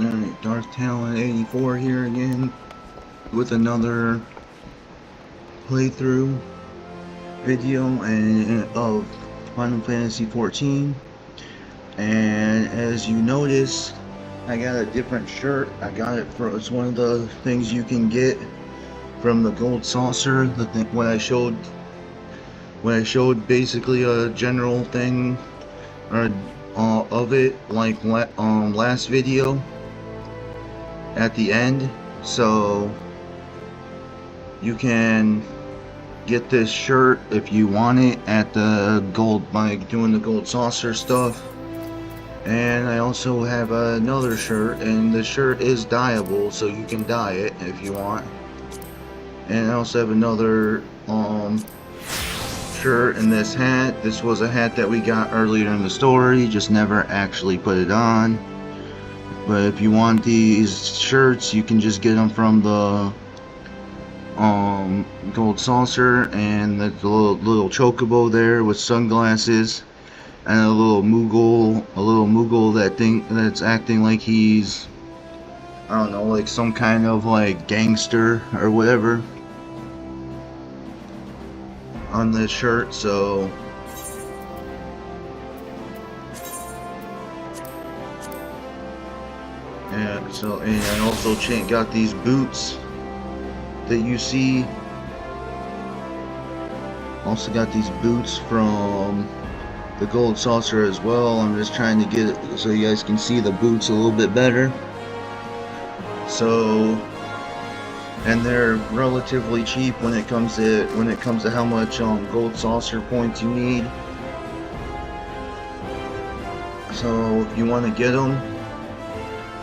Alright, Darth Talon 84 here again with another playthrough video of Final Fantasy XIV. And as you notice, I got a different shirt. I got it for, it's one of the things you can get from the gold saucer. When I showed basically a general thing or of it, like last video at the end, so you can get this shirt if you want it at the gold by doing the gold saucer stuff. And I also have another shirt, and the shirt is dyeable, so you can dye it if you want. And I also have another shirt and this hat. This was a hat that we got earlier in the story, just never actually put it on. But if you want these shirts, you can just get them from the gold saucer, and the little chocobo there with sunglasses, and a little Moogle that's acting like he's, I don't know, like some kind of like gangster or whatever on this shirt. So yeah, and I also got these boots that you see. Also got these boots from the gold saucer as well. I'm just trying to get it so you guys can see the boots a little bit better. So, and they're relatively cheap when it comes to how much gold saucer points you need. So if you want to get them,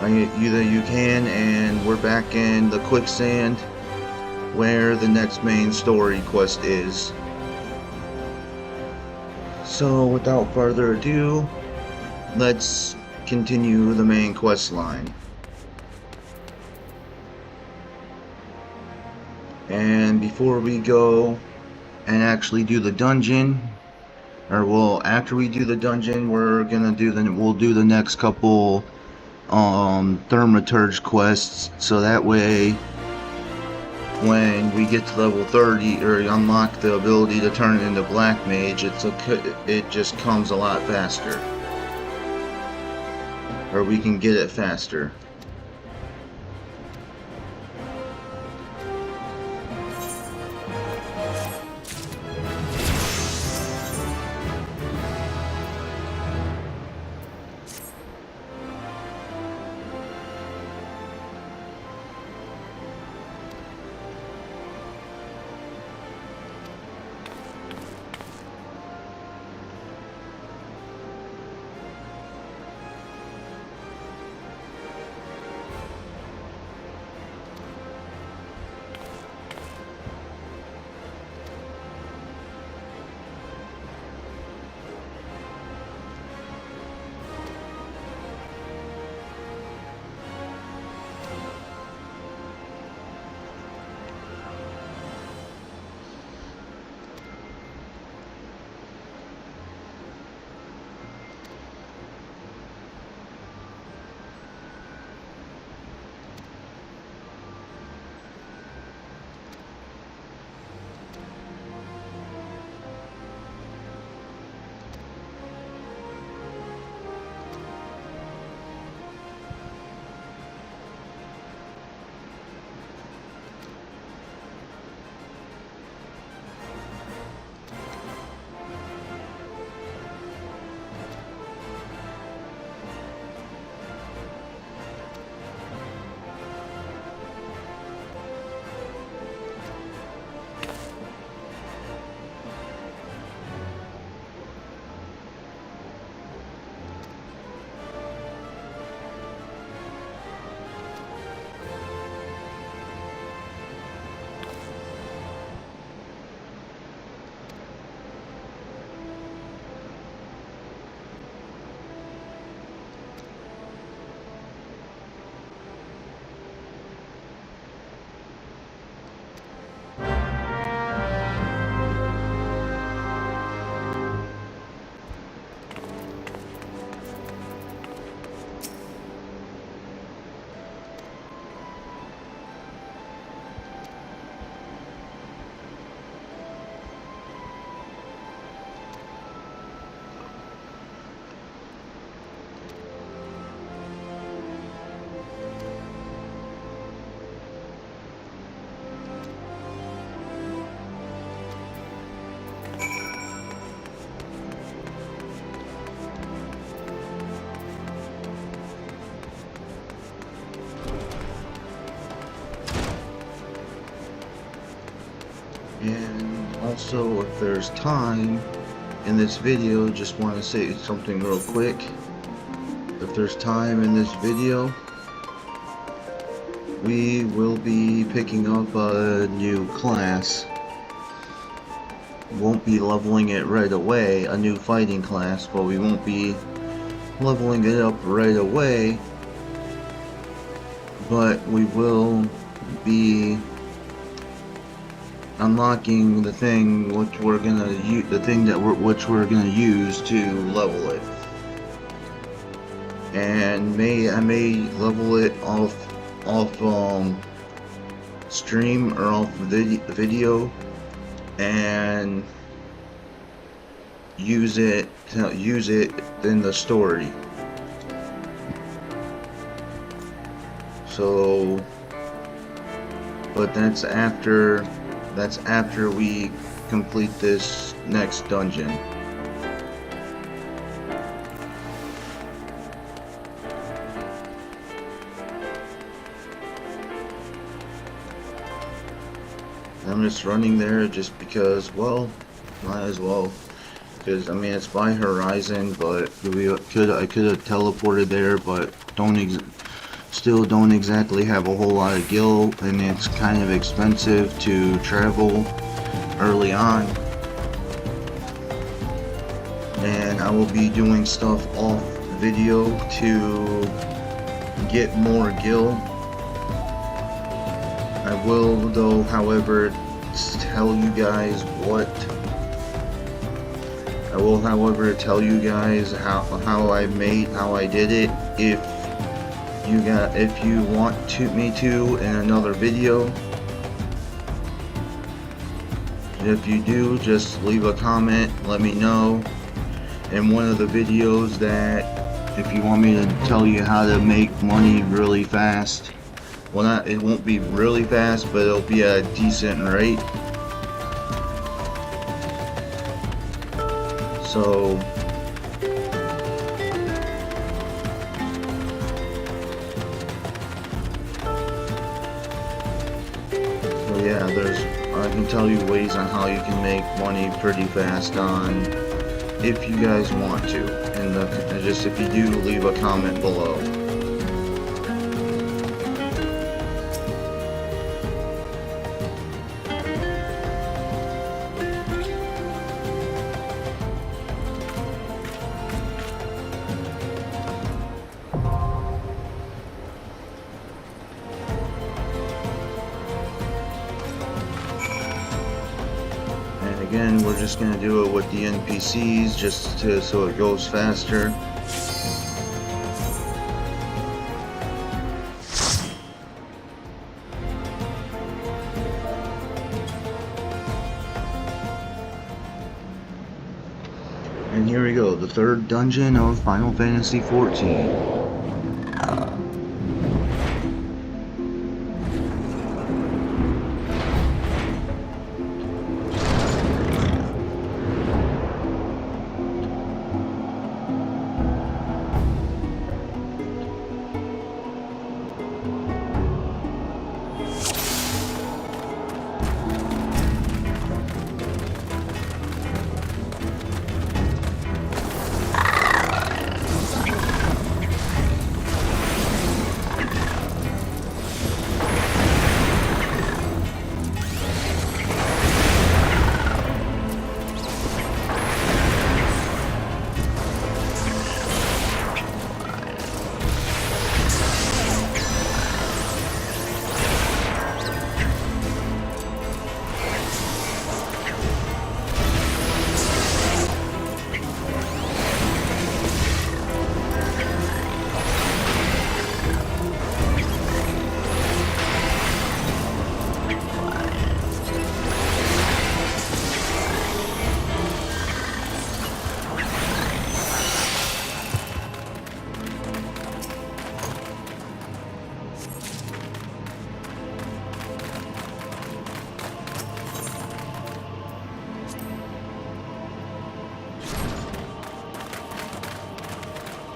either you can, and we're back in the quicksand where the next main story quest is. So without further ado, let's continue the main quest line. And before we go and actually do the dungeon, or well, after we do the dungeon, we'll do the next couple Thaumaturge quests, so that way when we get to level 30 or unlock the ability to turn it into Black Mage, it just comes a lot faster, or we can get it faster. also, if there's time in this video, just want to say something real quick. If there's time in this video, we will be picking up a new class. Won't be leveling it right away, a new fighting class, but we won't be leveling it up right away, but we will be unlocking the thing which we're gonna use, which we're gonna use to level it. And I may level it off stream or off video and use it in the story. So, but that's after we complete this next dungeon. I'm just running there just because, well, might as well. Because I mean, it's by Horizon, but I could have teleported there, but still don't exactly have a whole lot of gil, and it's kind of expensive to travel early on. And I will be doing stuff off video to get more gil. I will, though, however, tell you guys how I did it. If you want me to in another video. If you do, just leave a comment, let me know in one of the videos that if you want me to tell you how to make money really fast. Well, it won't be really fast, but it'll be at a decent rate. So yeah, I can tell you ways on how you can make money pretty fast on, if you guys want to, and just if you do, leave a comment below. Again, we're just going to do it with the NPCs so it goes faster. And here we go, the third dungeon of Final Fantasy XIV.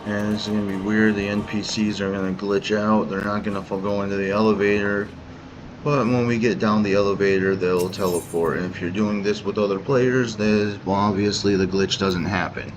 And it's going to be weird, the NPCs are going to glitch out, they're not going to go into the elevator But when we get down the elevator, they'll teleport. And if you're doing this with other players, then well, obviously the glitch doesn't happen.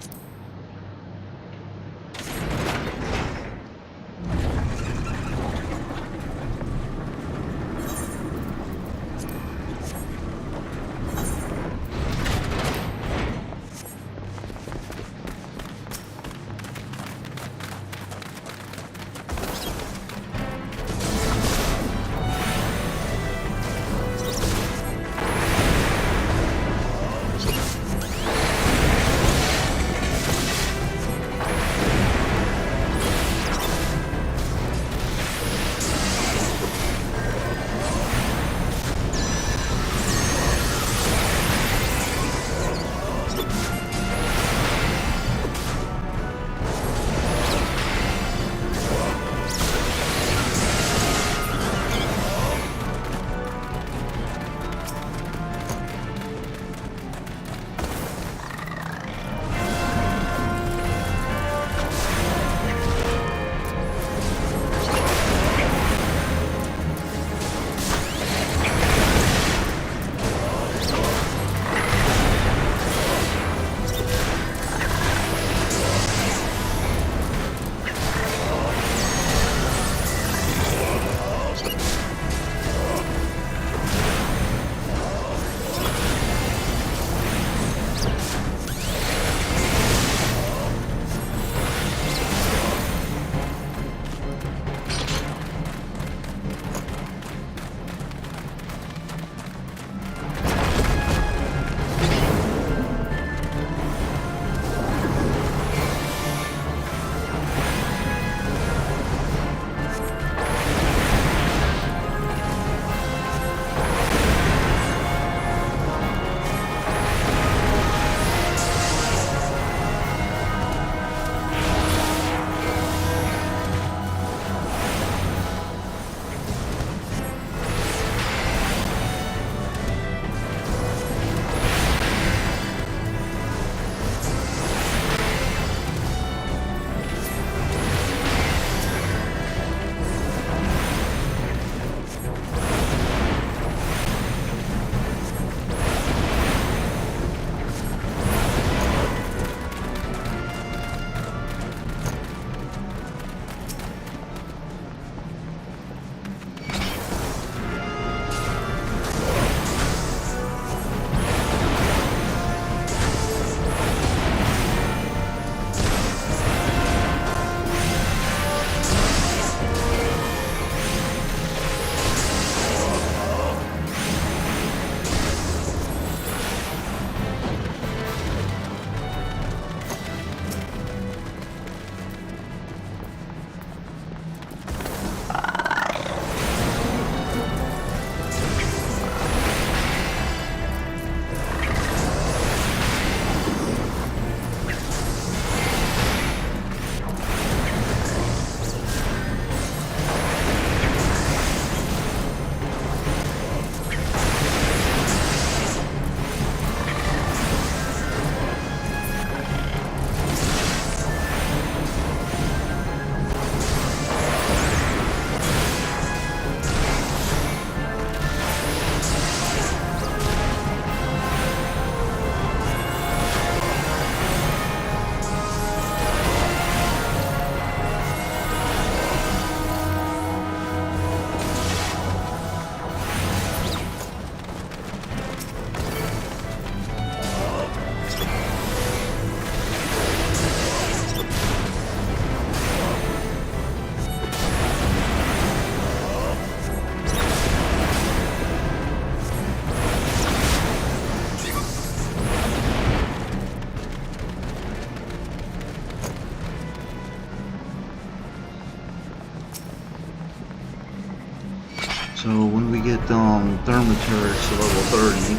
So when we get Thermaturge to level 30,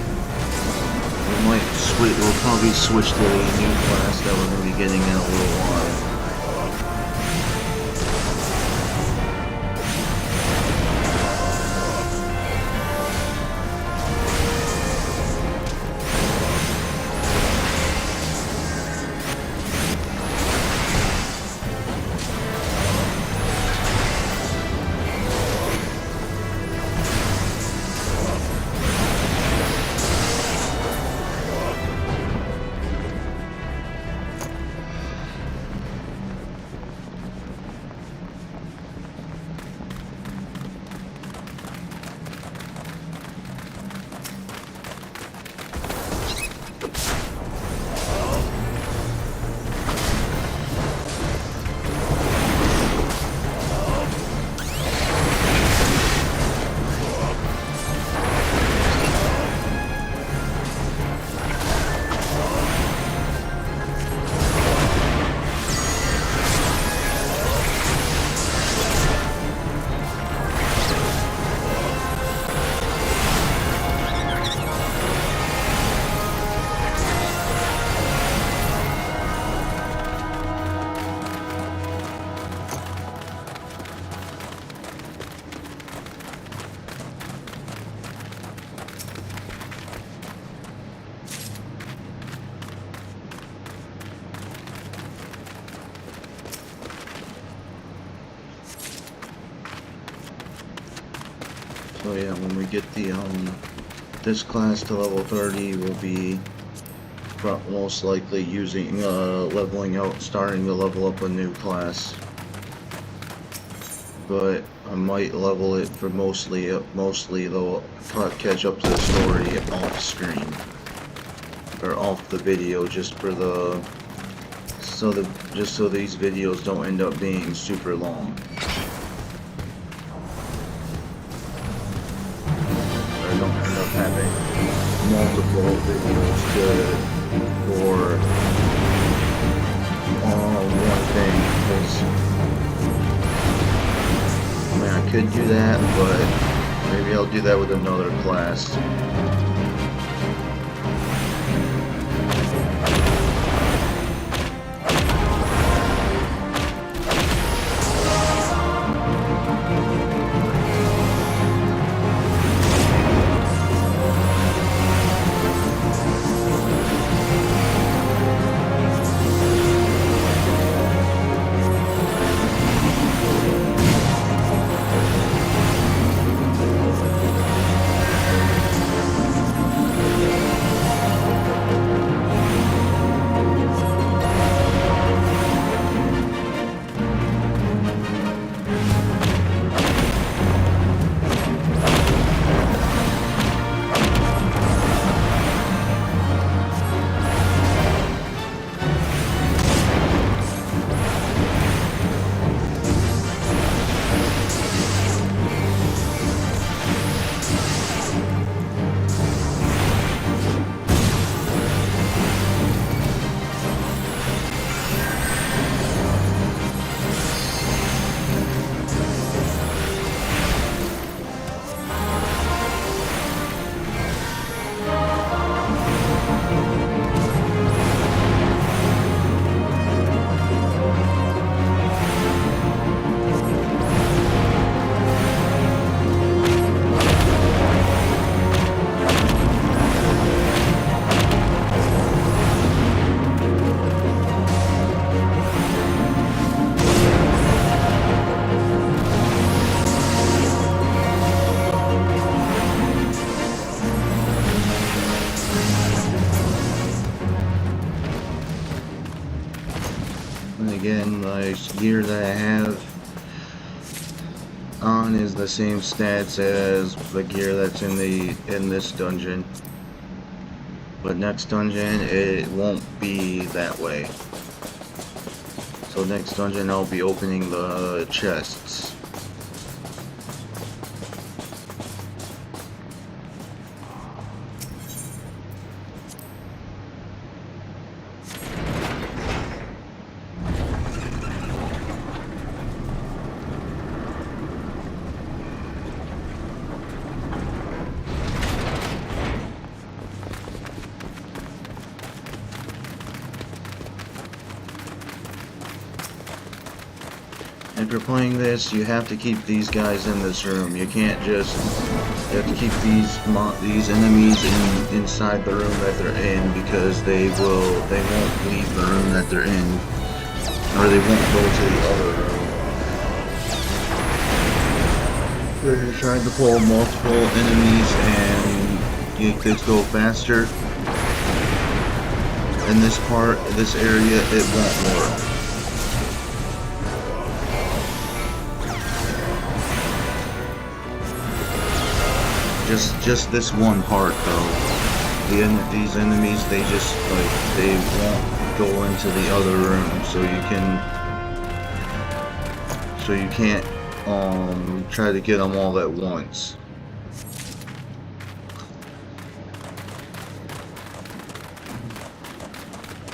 we'll probably switch to a new class that we're going to be getting in a little while. So yeah, when we get the this class to level 30, we'll be most likely using leveling out, starting to level up a new class. But I might level it for mostly though, catch up to the story off screen or off the video, just for the just so these videos don't end up being super long. Or don't end up having multiple videos for one thing. I mean, I could do that, but maybe I'll do that with another class. And again, my gear that I have on is the same stats as the gear that's in this dungeon. But next dungeon it won't be that way. So next dungeon I'll be opening the chests. If you're playing this, you have to keep these guys in this room. You can't just, you have to keep these enemies inside the room that they're in, because they won't leave the room that they're in, or they won't go to the other room. So you're trying to pull multiple enemies and you could go faster. In this area, it won't work. Just this one part though. These enemies, they just they won't go into the other room, so you can't try to get them all at once.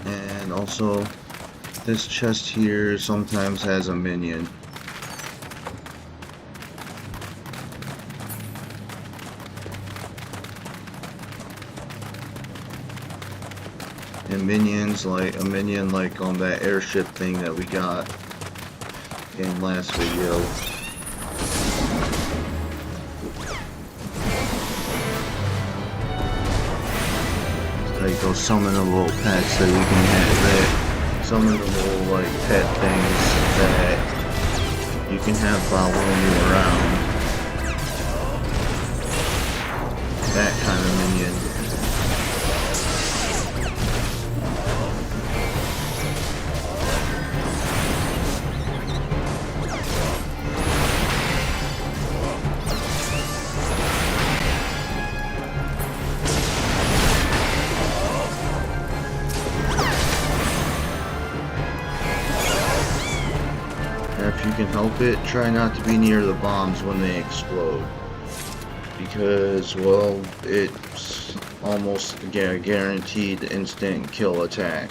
And also, this chest here sometimes has a minion. And minions, like a minion like on that airship thing that we got in last video. Like those summonable pets that we can have, that summonable like pet things that you can have following you around. that kind of minion. If you can help it, try not to be near the bombs when they explode. Because, well, it's almost a guaranteed instant kill attack.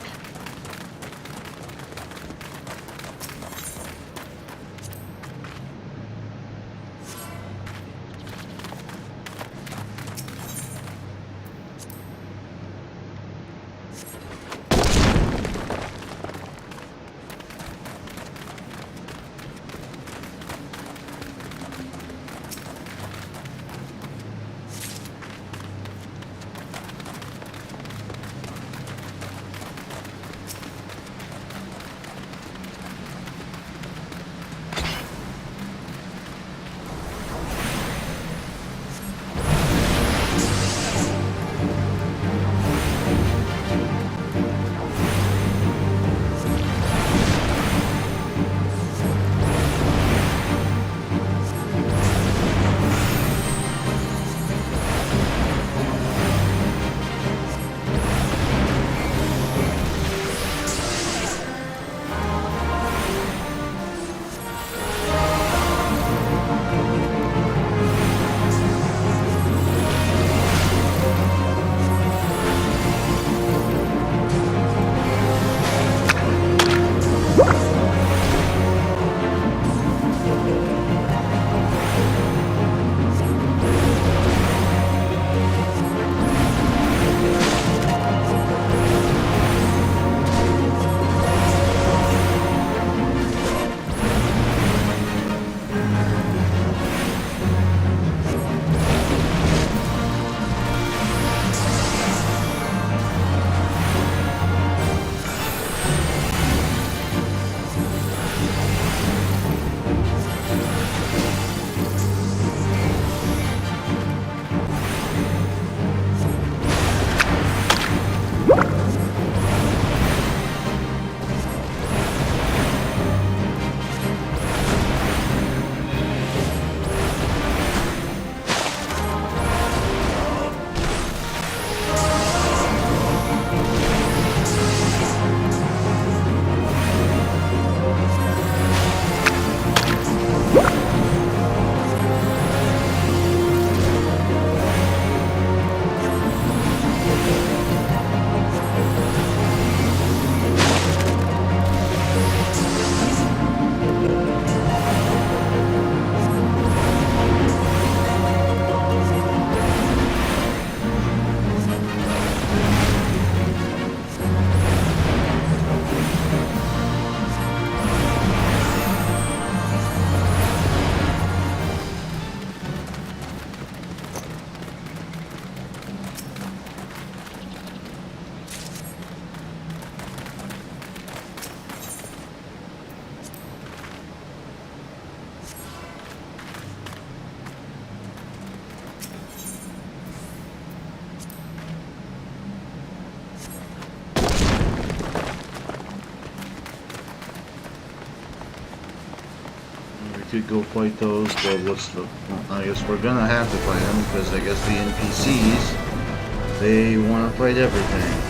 Could go fight those, but what's the... I guess we're gonna have to fight them, because I guess the NPCs, they want to fight everything.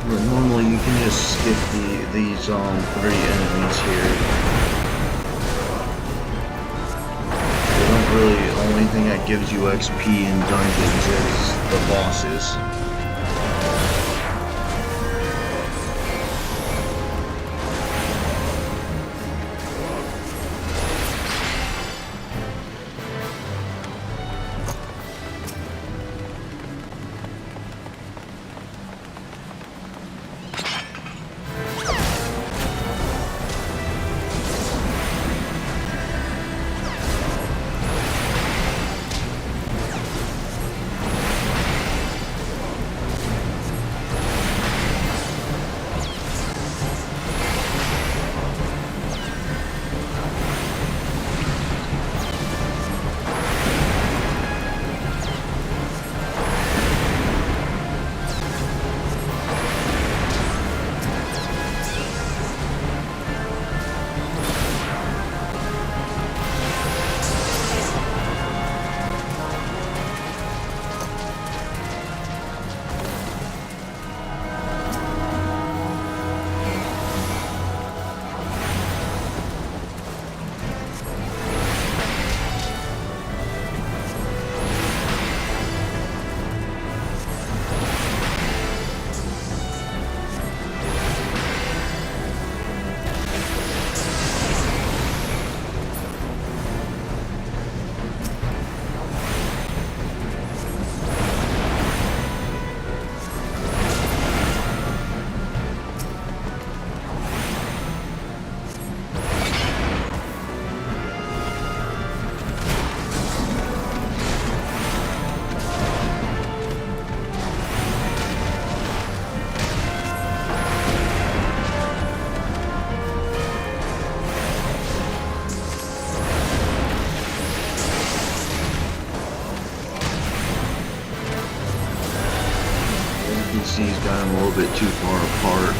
But normally you can just skip these 3 enemies here. They don't really, the only thing that gives you XP in dungeons is the bosses. NPCs got him a little bit too far apart.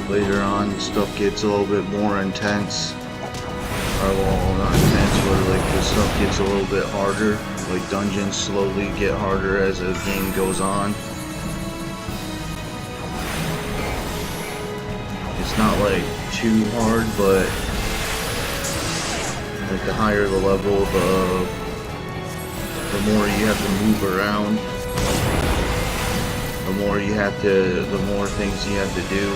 Later on, stuff gets a little bit more intense. Or, well, not intense, but like the stuff gets a little bit harder. Like dungeons slowly get harder as the game goes on. It's not like too hard, but like the higher the level, the more you have to move around. The more things you have to do.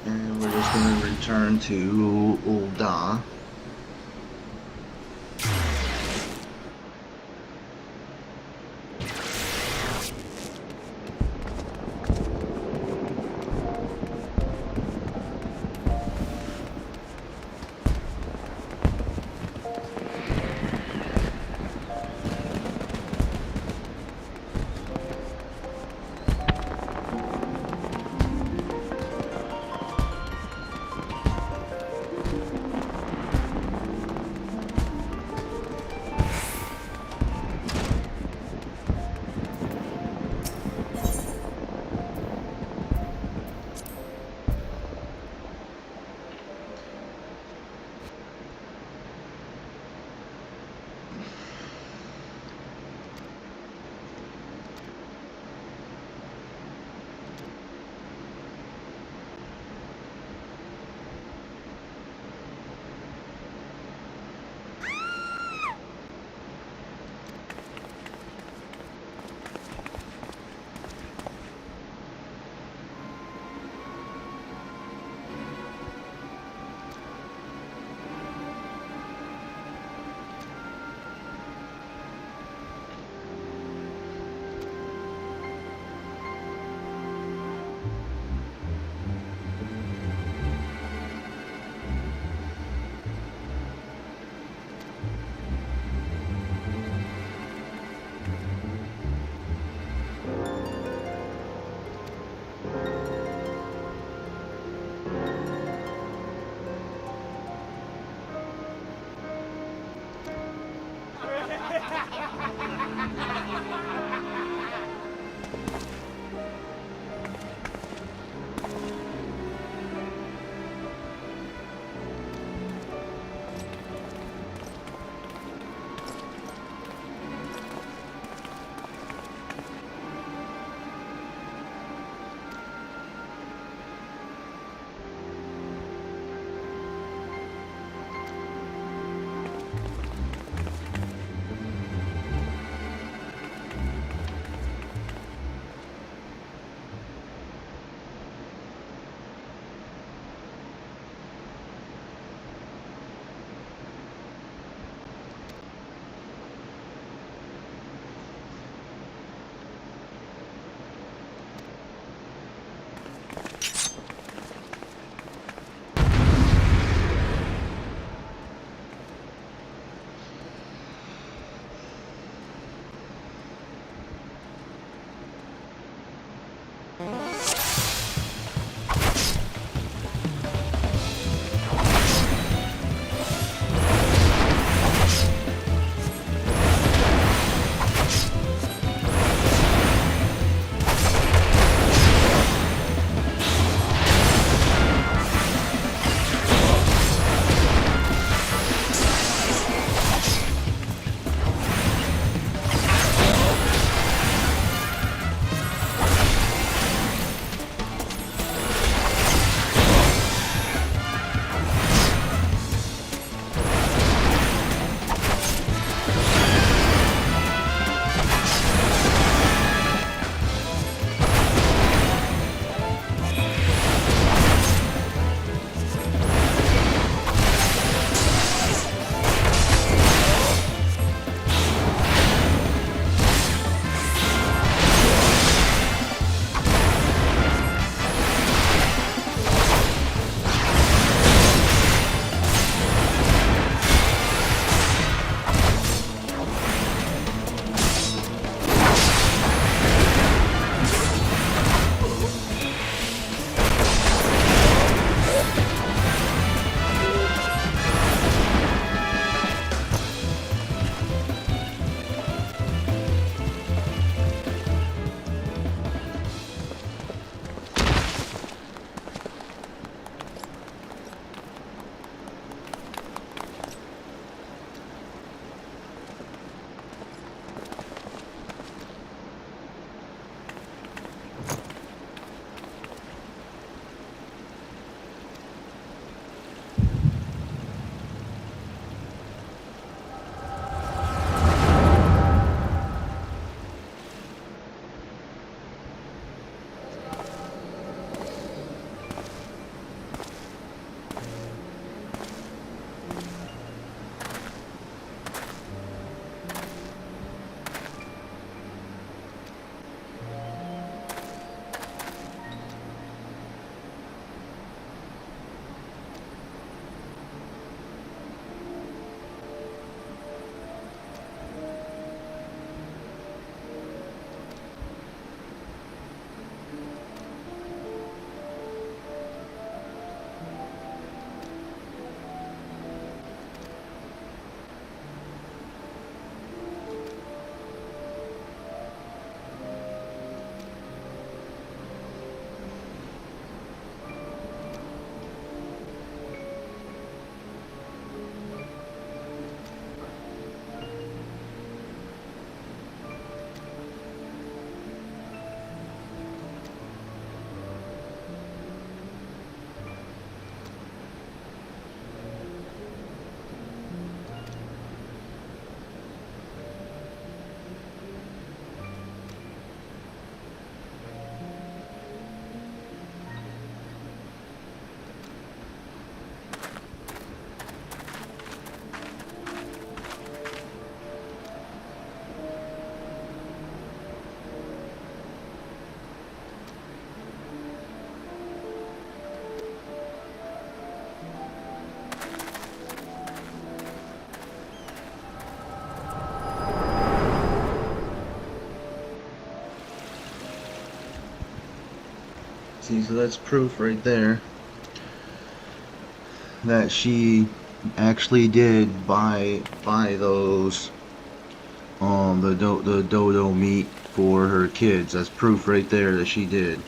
And we're just going to return to Ul'dah. See, so that's proof right there that she actually did buy those the dodo meat for her kids. That's proof right there that she did.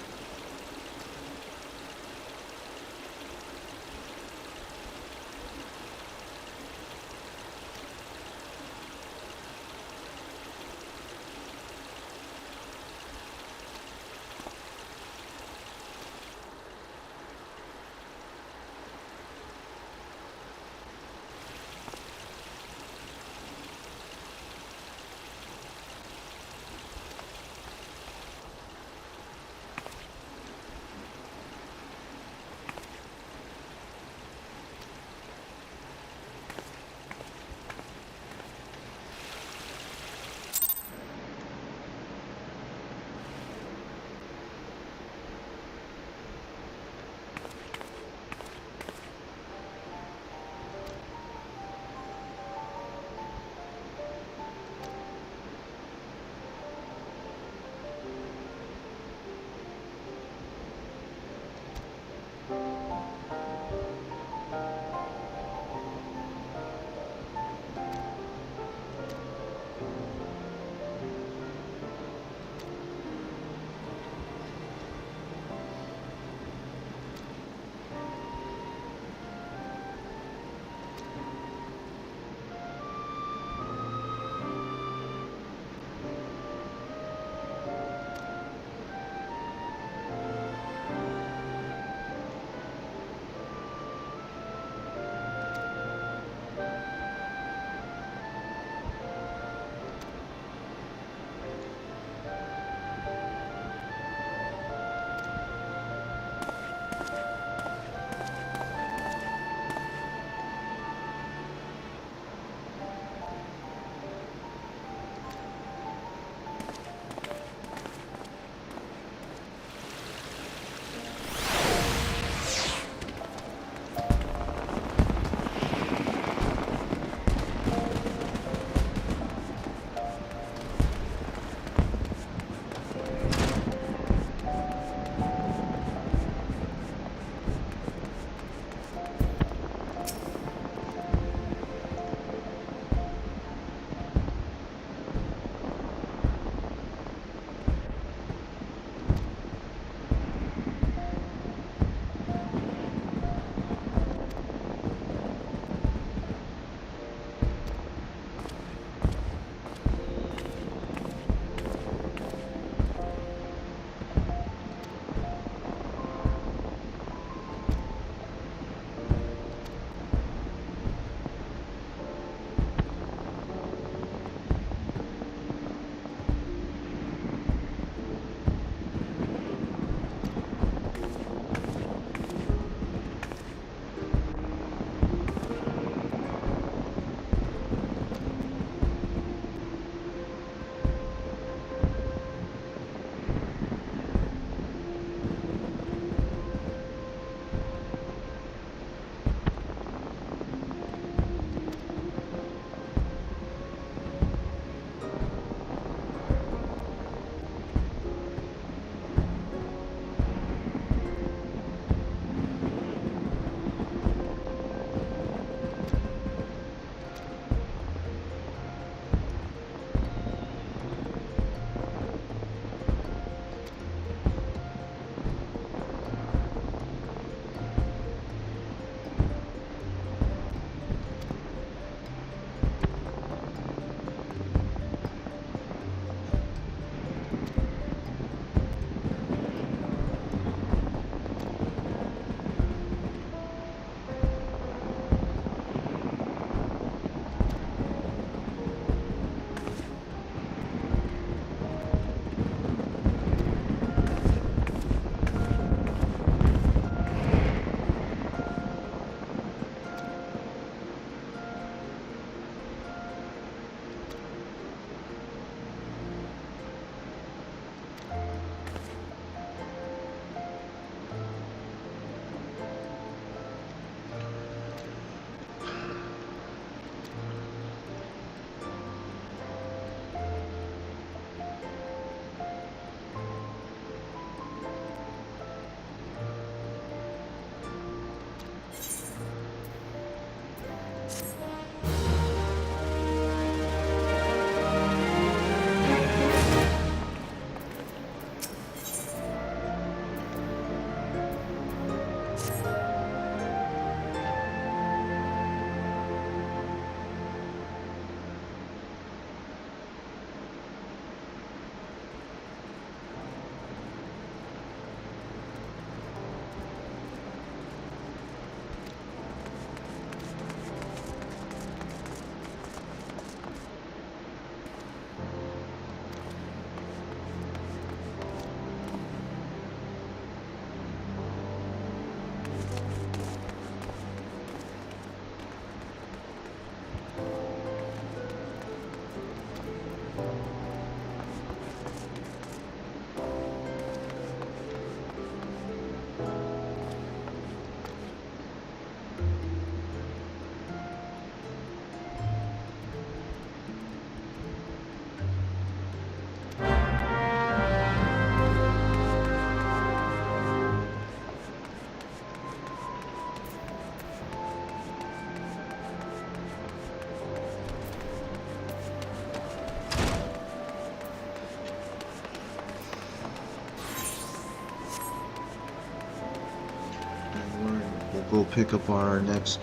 We'll go pick up our next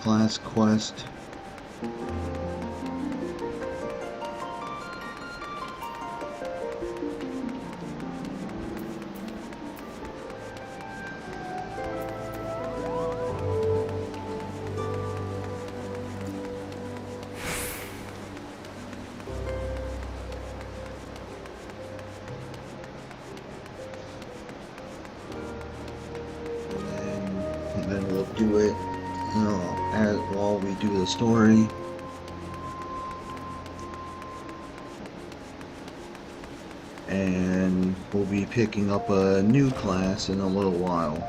class quest. And then we'll do it, while we do the story. And we'll be picking up a new class in a little while.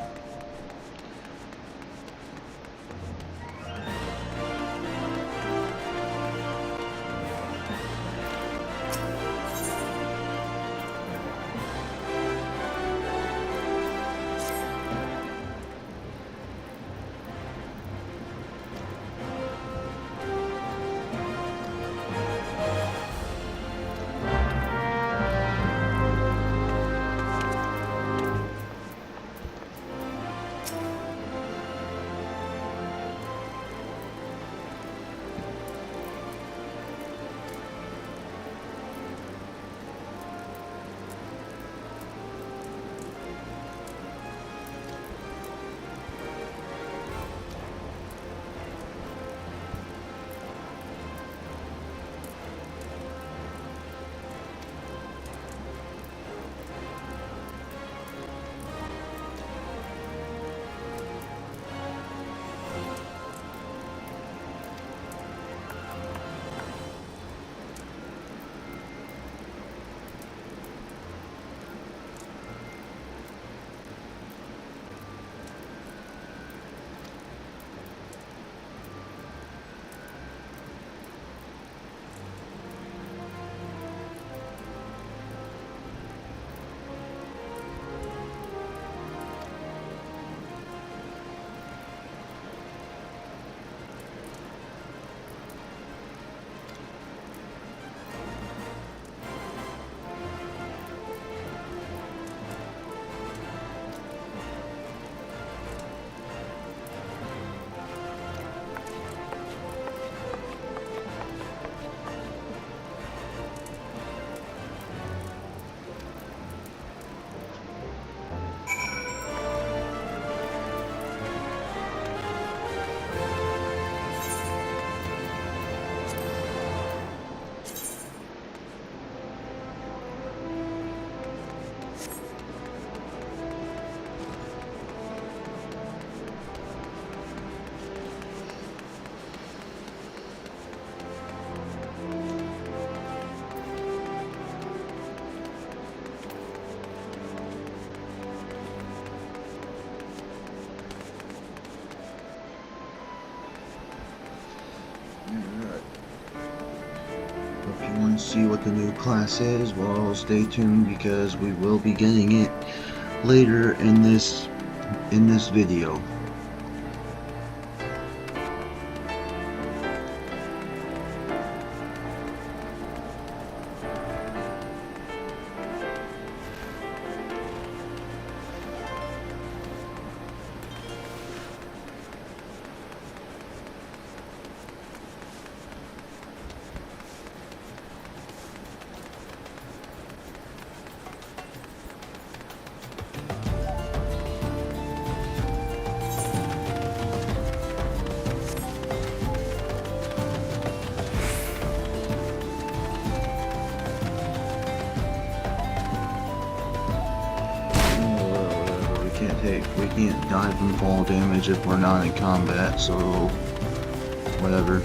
If you want to see what the new class is, well, stay tuned because we will be getting it later in this video. can't die from fall damage if we're not in combat, so whatever.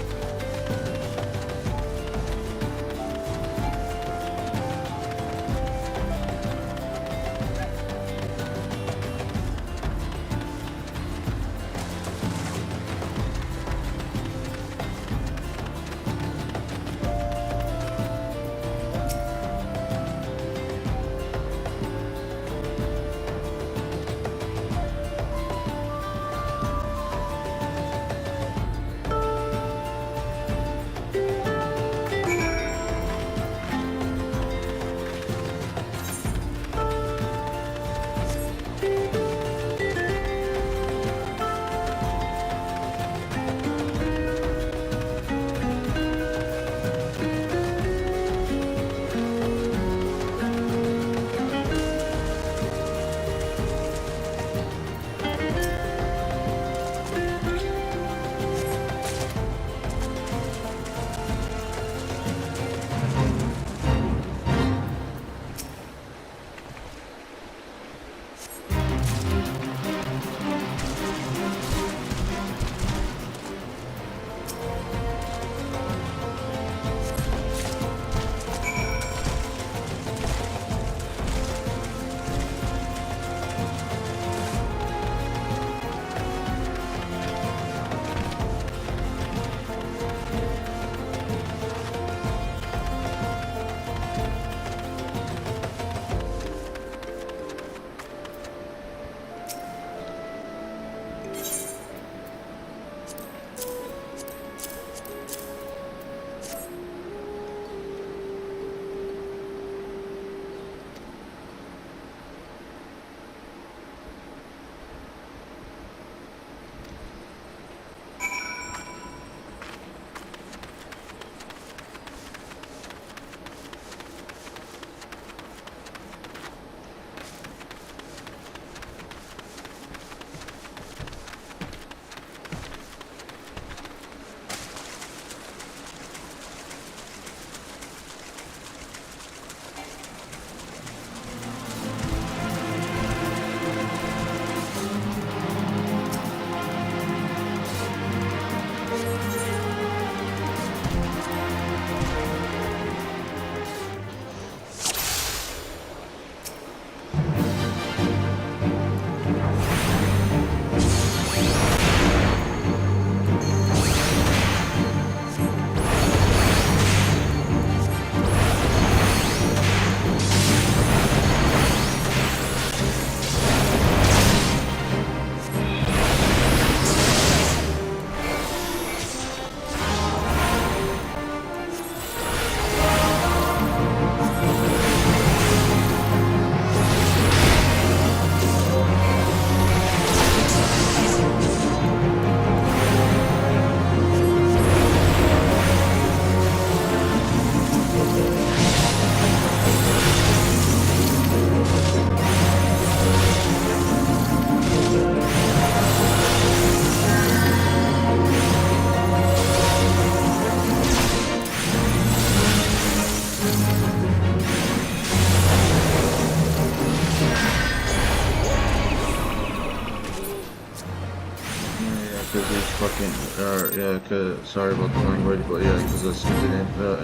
Yeah, sorry about the language, but yeah, because the stupid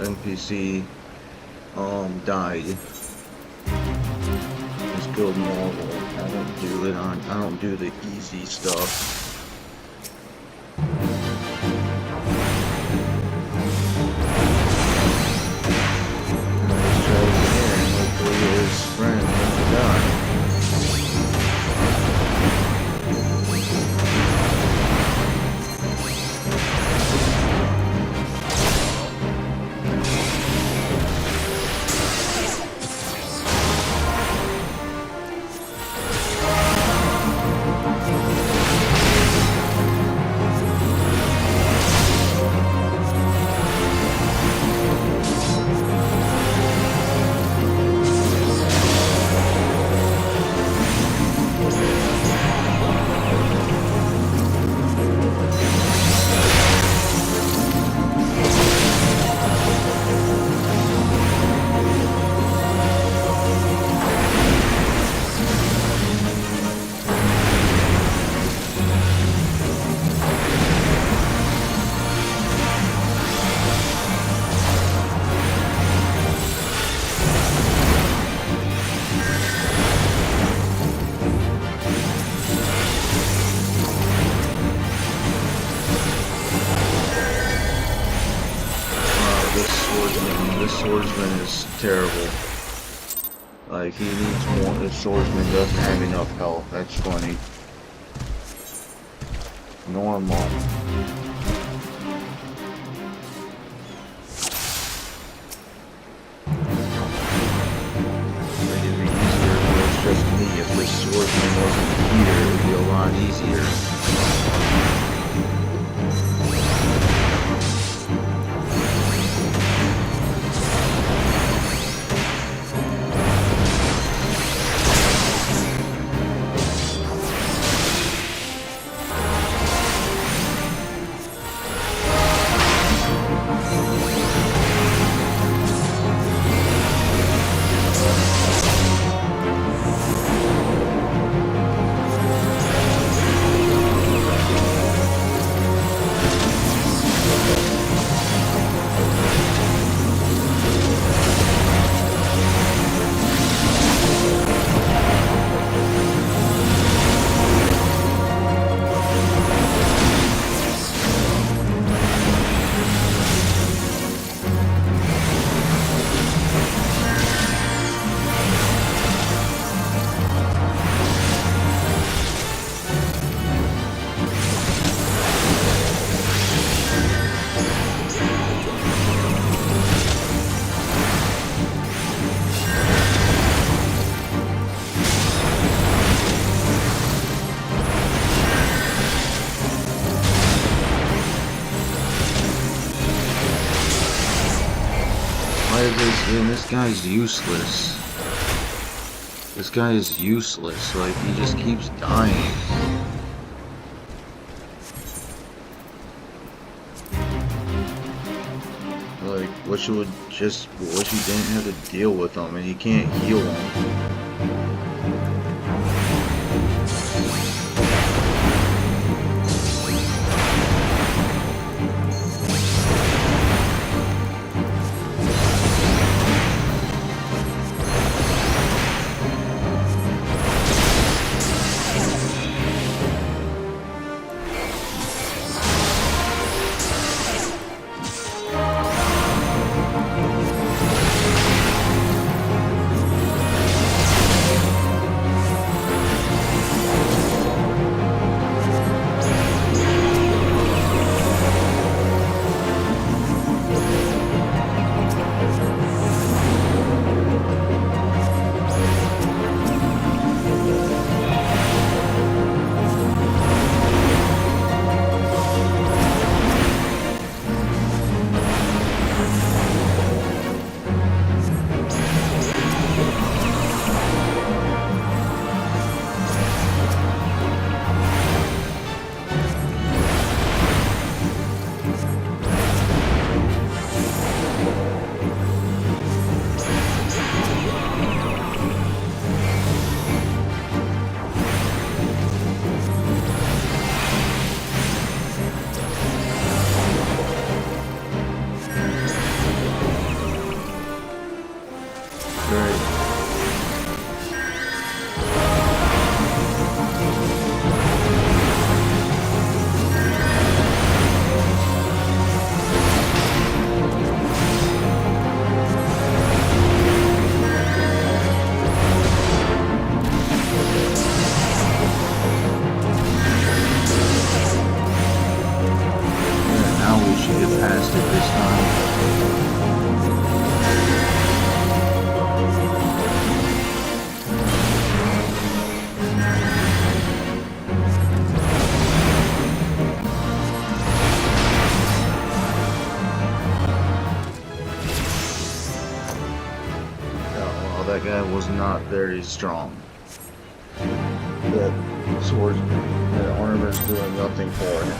NPC died. Just go normal. I don't do the easy stuff. Hopefully his friend doesn't die. swordsman is terrible. Like, he needs more. The swordsman doesn't have enough health. That's funny. Normal. It'd be easier if it was just me. If the swordsman wasn't here, it would be a lot easier. This guy's useless. This guy is useless. Like, he just keeps dying. Like, wish you didn't have to deal with him, and you can't heal him. That guy was not very strong. That swordsman, that armor's doing nothing for him.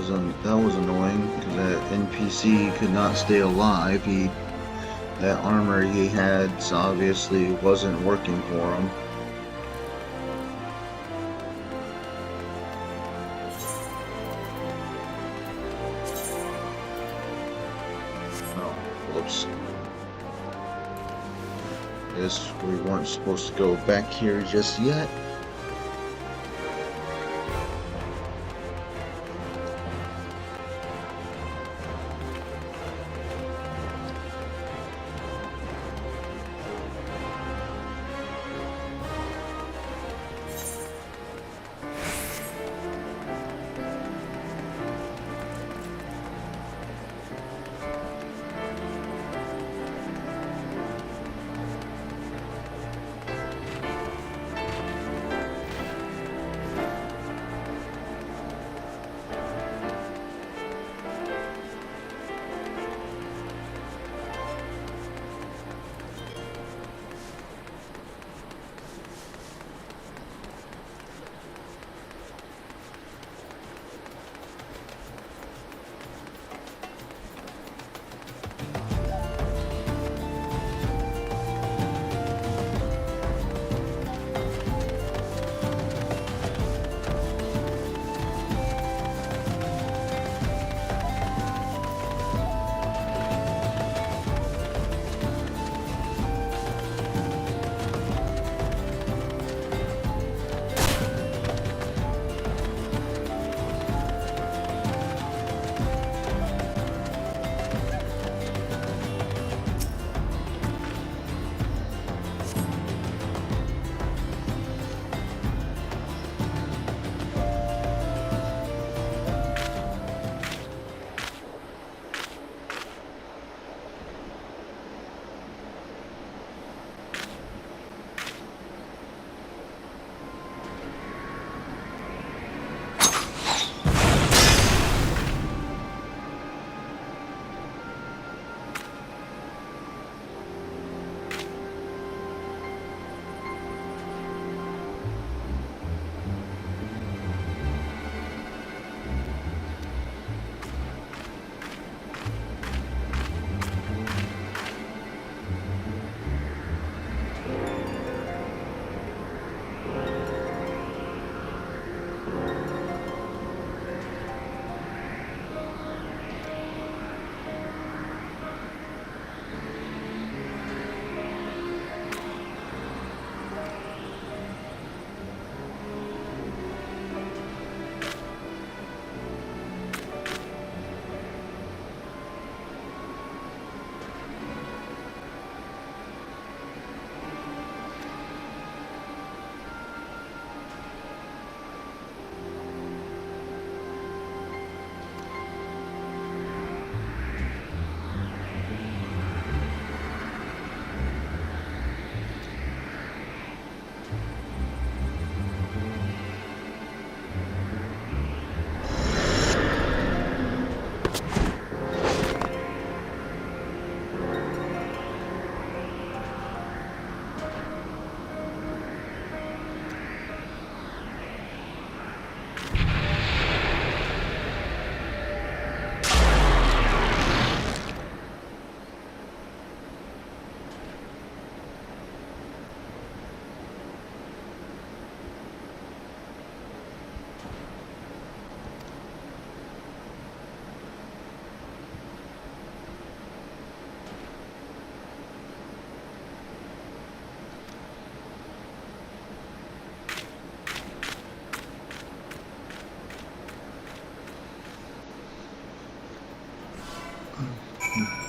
that was annoying because that NPC could not stay alive. That armor he had obviously wasn't working for him. Oh, whoops. Guess we weren't supposed to go back here just yet.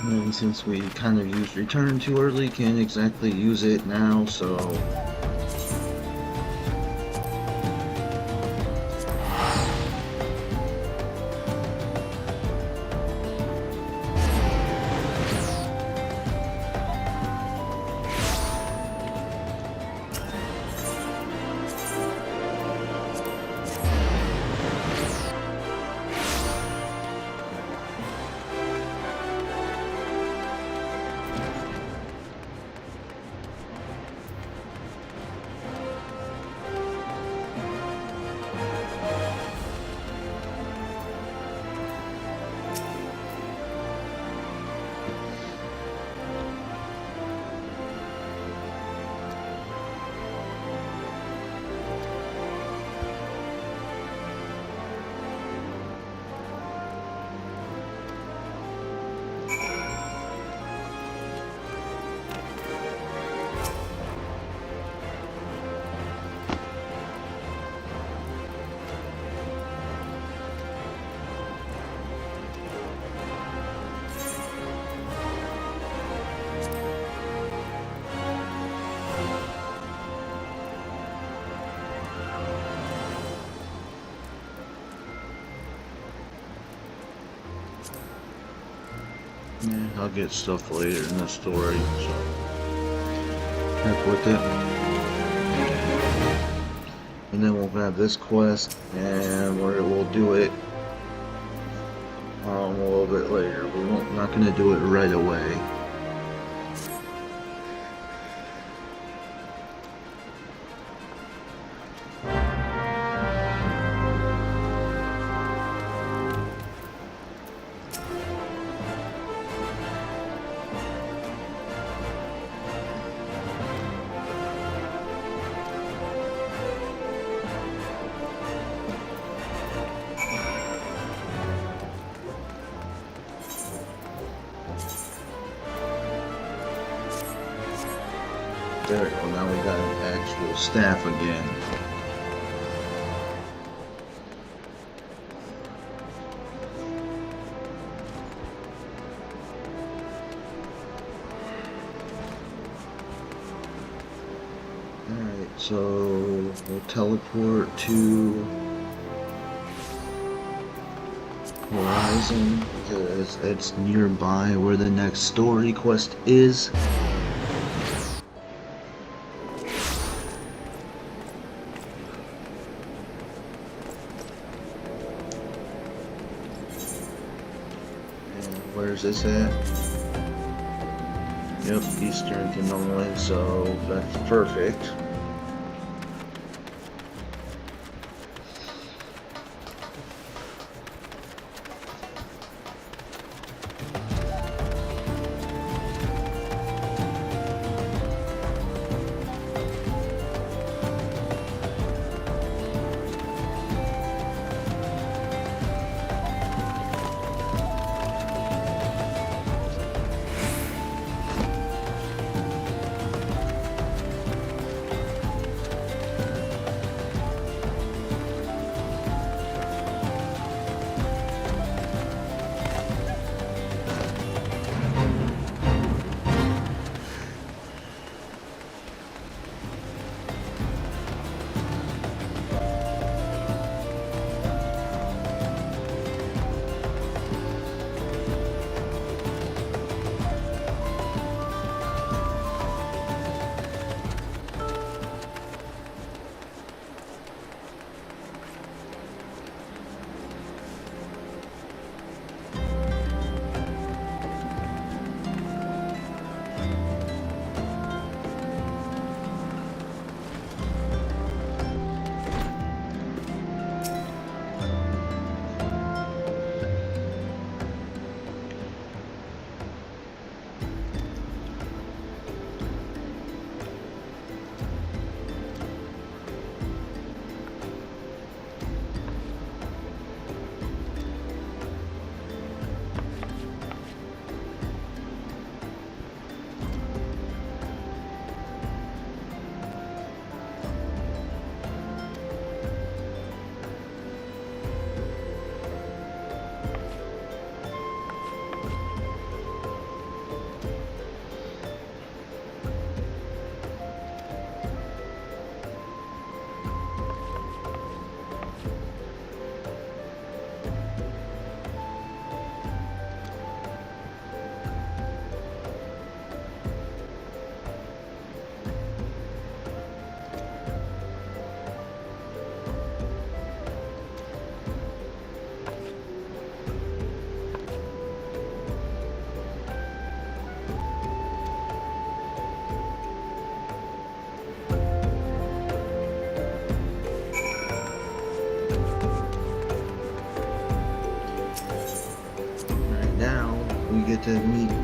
And since we kind of used return too early, can't exactly use it now, so... Yeah, I'll get stuff later in the story, so heck with it. And then we'll grab this quest, and we'll do it a little bit later. We're not going to do it right away. There we go, now we got an actual staff again. Alright, so we'll teleport to Horizon because it's nearby where the next story quest is. Where's this at? Yep, Eastern to Nolan, so that's perfect.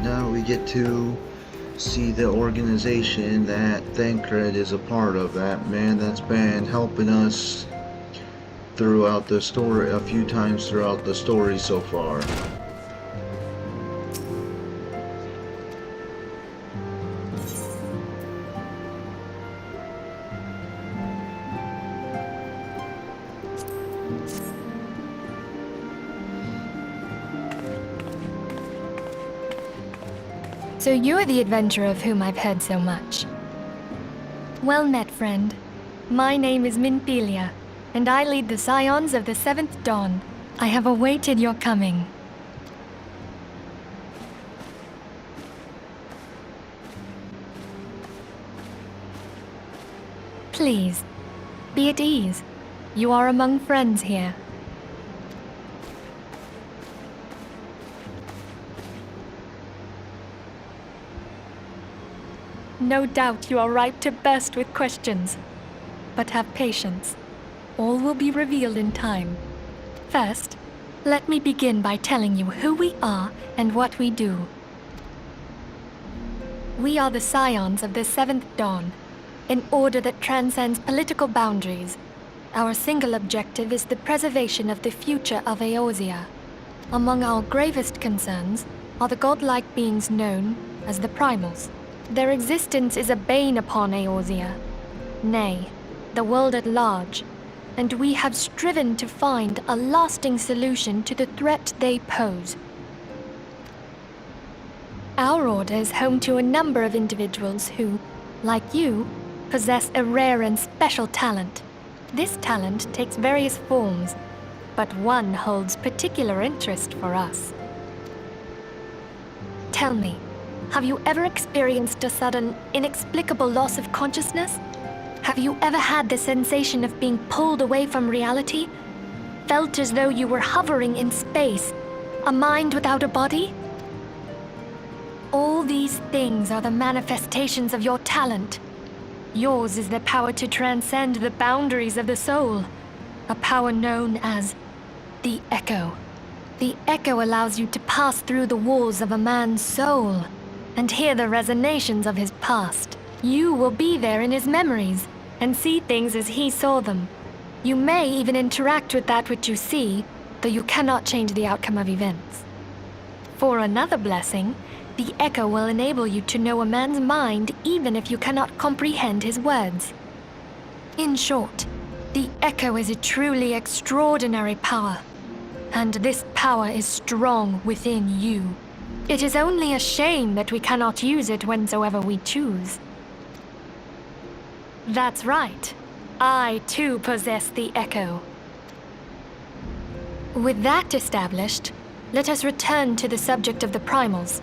Now we get to see the organization that Thancred is a part of. That man that's been helping us throughout the story a few times throughout the story so far. So you're the adventurer of whom I've heard so much. Well met, friend. My name is Minfilia, and I lead the Scions of the 7th Dawn. I have awaited your coming. Please, be at ease. You are among friends here. No doubt you are ripe to burst with questions. But have patience. All will be revealed in time. First, let me begin by telling you who we are and what we do. We are the Scions of the Seventh Dawn, an order that transcends political boundaries. Our single objective is the preservation of the future of Eorzea. Among our gravest concerns are the godlike beings known as the Primals. Their existence is a bane upon Eorzea, nay, the world at large, and we have striven to find a lasting solution to the threat they pose. Our order is home to a number of individuals who, like you, possess a rare and special talent. This talent takes various forms, but one holds particular interest for us. Tell me, have you ever experienced a sudden, inexplicable loss of consciousness? Have you ever had the sensation of being pulled away from reality? Felt as though you were hovering in space, a mind without a body? All these things are the manifestations of your talent. Yours is the power to transcend the boundaries of the soul, a power known as the Echo. The Echo allows you to pass through the walls of a man's soul and hear the resonations of his past. You will be there in his memories and see things as he saw them. You may even interact with that which you see, though you cannot change the outcome of events. For another blessing, the Echo will enable you to know a man's mind even if you cannot comprehend his words. In short, the Echo is a truly extraordinary power, and this power is strong within you. It is only a shame that we cannot use it whensoever we choose. That's right. I too possess the Echo. With that established, let us return to the subject of the Primals.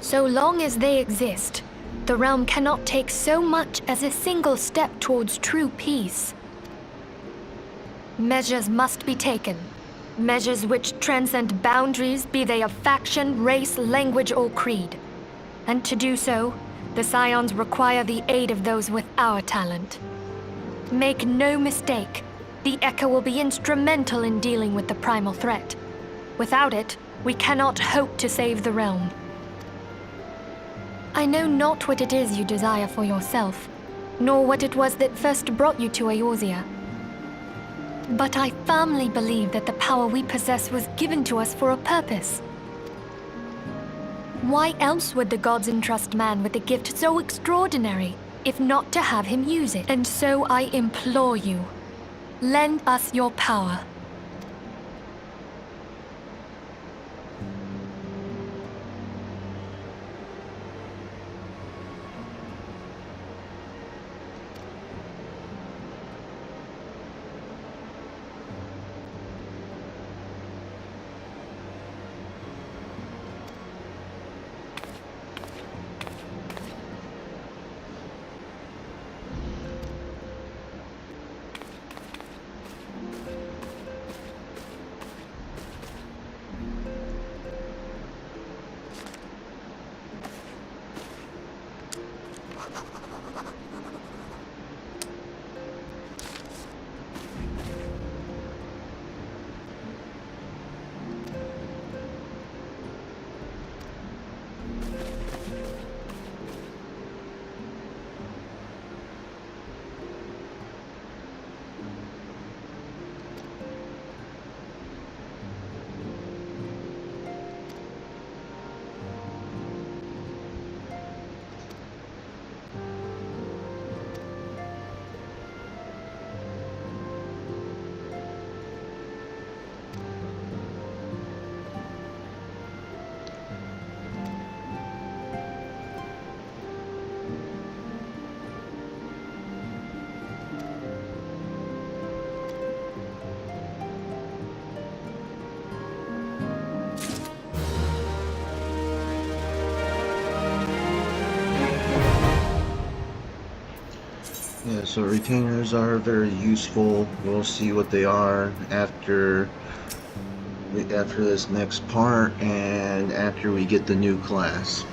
So long as they exist, the realm cannot take so much as a single step towards true peace. Measures must be taken. Measures which transcend boundaries, be they of faction, race, language, or creed. And to do so, the Scions require the aid of those with our talent. Make no mistake, the Echo will be instrumental in dealing with the primal threat. Without it, we cannot hope to save the realm. I know not what it is you desire for yourself, nor what it was that first brought you to Eorzea. But I firmly believe that the power we possess was given to us for a purpose. Why else would the gods entrust man with a gift so extraordinary, if not to have him use it? And so I implore you, lend us your power. Yeah, so retainers are very useful. We'll see what they are after this next part and after we get the new class.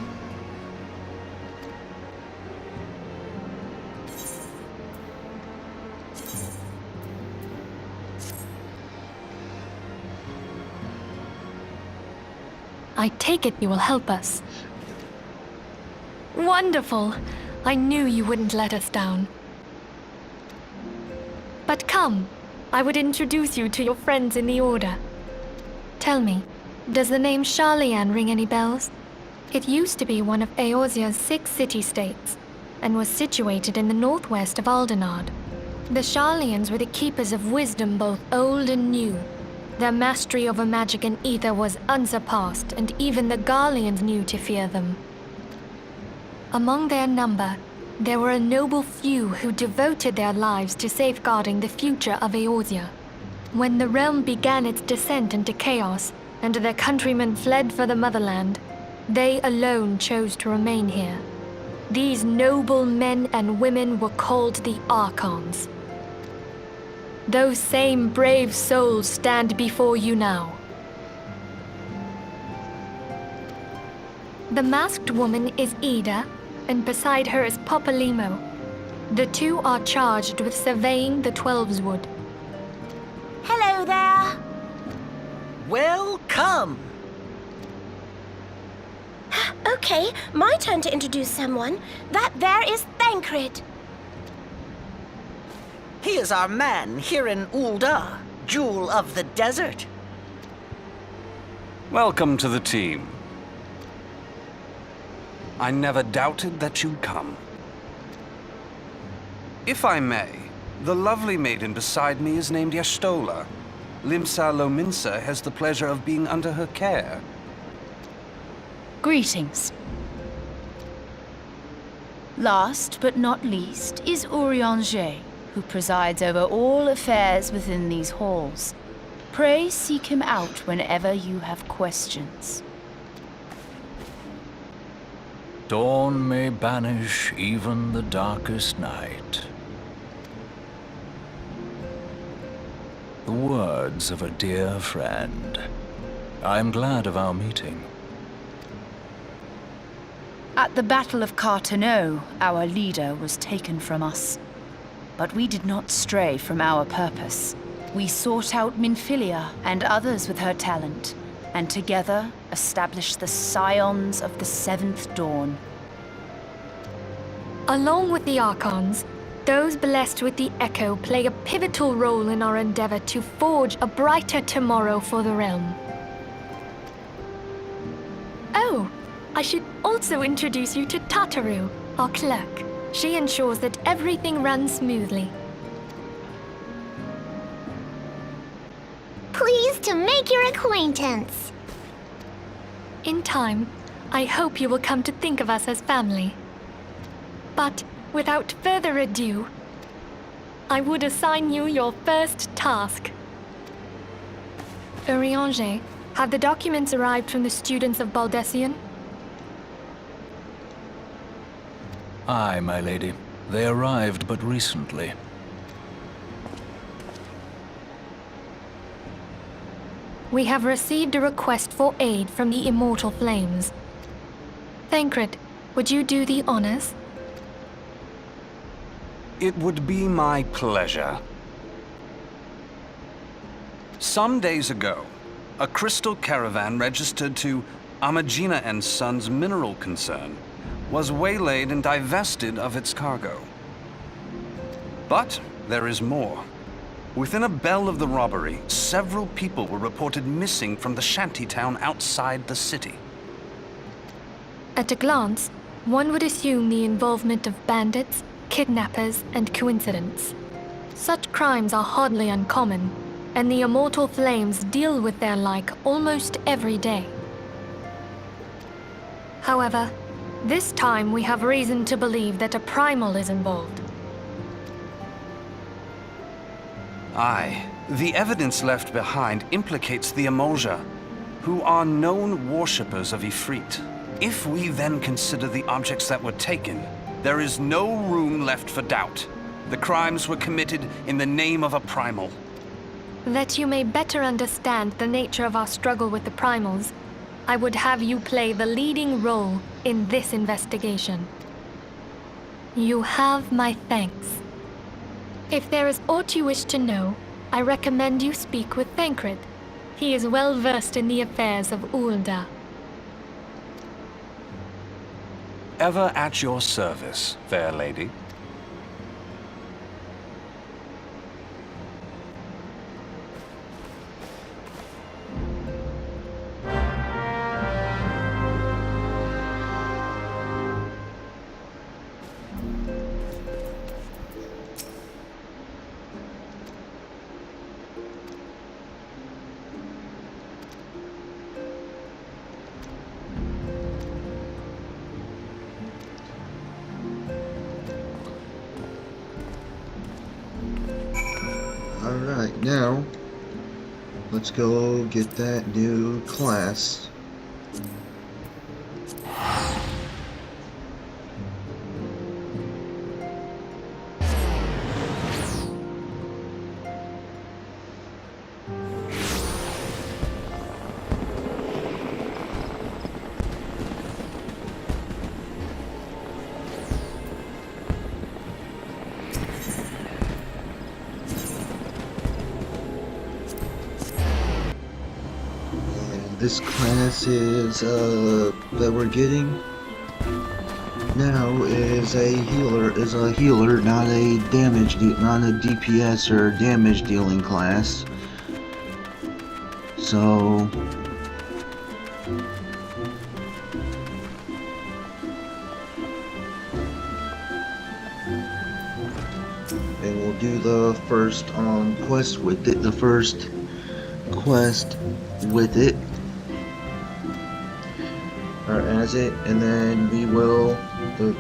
I take it you will help us. Wonderful! I knew you wouldn't let us down. But come, I would introduce you to your friends in the Order. Tell me, does the name Sharlayan ring any bells? It used to be one of Eorzea's 6 city-states, and was situated in the northwest of Aldenard. The Sharlayans were the keepers of wisdom both old and new. Their mastery over magic and ether was unsurpassed, and even the Garleans knew to fear them. Among their number, there were a noble few who devoted their lives to safeguarding the future of Eorzea. When the realm began its descent into chaos, and their countrymen fled for the motherland, they alone chose to remain here. These noble men and women were called the Archons. Those same brave souls stand before you now. The masked woman is Ida, and beside her is Popalimo. The two are charged with surveying the Twelveswood. Hello there! Welcome! Okay, my turn to introduce someone. That there is Thancred. He is our man here in Ul'dah, Jewel of the Desert. Welcome to the team. I never doubted that you'd come. If I may, the lovely maiden beside me is named Y'shtola. Limsa Lominsa has the pleasure of being under her care. Greetings. Last but not least is Urianger, who presides over all affairs within these halls. Pray seek him out whenever you have questions. Dawn may banish even the darkest night. The words of a dear friend. I'm glad of our meeting. At the Battle of Carteneau, our leader was taken from us. But we did not stray from our purpose. We sought out Minfilia and others with her talent, and together established the Scions of the Seventh Dawn. Along with the Archons, those blessed with the Echo play a pivotal role in our endeavor to forge a brighter tomorrow for the realm. Oh, I should also introduce you to Tataru, our clerk. She ensures that everything runs smoothly. Pleased to make your acquaintance. In time, I hope you will come to think of us as family. But without further ado, I would assign you your first task. Urianger, have the documents arrived from the students of Baldessian? Aye, my lady. They arrived but recently. We have received a request for aid from the Immortal Flames. Thancred, would you do the honors? It would be my pleasure. Some days ago, a crystal caravan registered to Amagina and Sons mineral concern was waylaid and divested of its cargo. But there is more. Within a bell of the robbery, several people were reported missing from the shantytown outside the city. At a glance, one would assume the involvement of bandits, kidnappers, and coincidence. Such crimes are hardly uncommon, and the Immortal Flames deal with their like almost every day. However, this time we have reason to believe that a primal is involved. Aye, the evidence left behind implicates the Emolja, who are known worshippers of Ifrit. If we then consider the objects that were taken, there is no room left for doubt. The crimes were committed in the name of a primal. That you may better understand the nature of our struggle with the primals, I would have you play the leading role in this investigation. You have my thanks. If there is aught you wish to know, I recommend you speak with Thancred. He is well versed in the affairs of Ulda. Ever at your service, fair lady. Alright, now let's go get that new class. This class is that we're getting now is a healer, not a not a DPS or damage dealing class. So and we'll do the first quest with it. The first quest with it. Or as it, and then we will the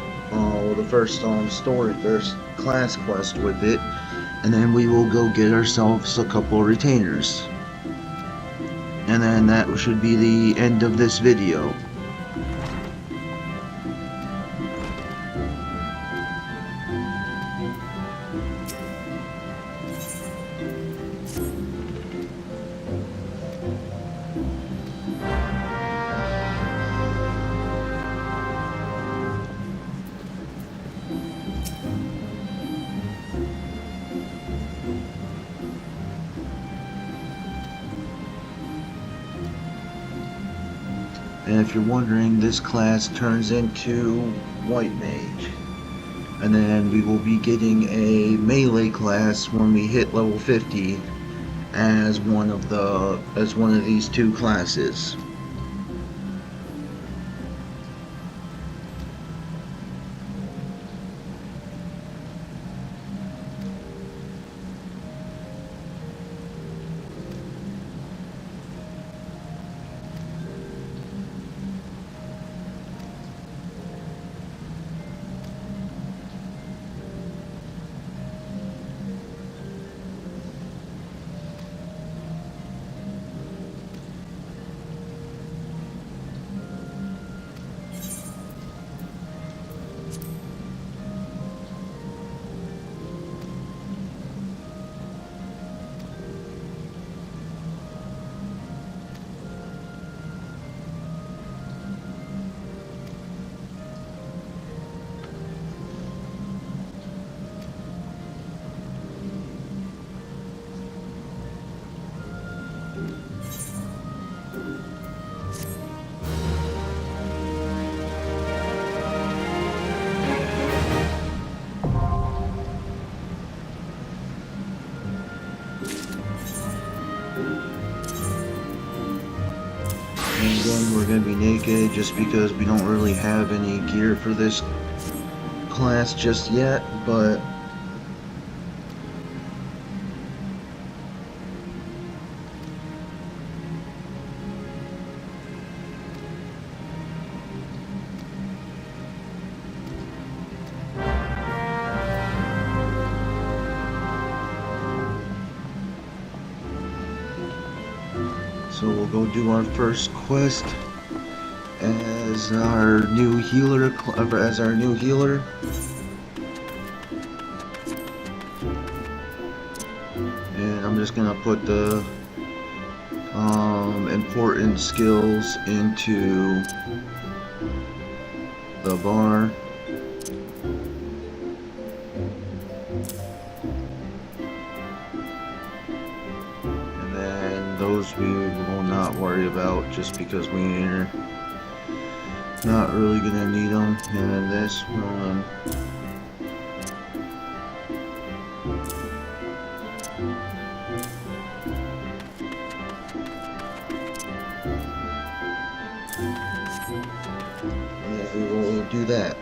first first class quest with it, and then we will go get ourselves a couple retainers, and then that should be the end of this video. And if you're wondering, this class turns into White Mage. And then we will be getting a melee class when we hit level 50 as one of these two classes. And then we're going to be naked just because we don't really have any gear for this class just yet, but so we'll go do our first quest as our new healer. just gonna put the important skills into the bar. And then those we will not worry about just because we're not really gonna need them. And then this one, and we will do that.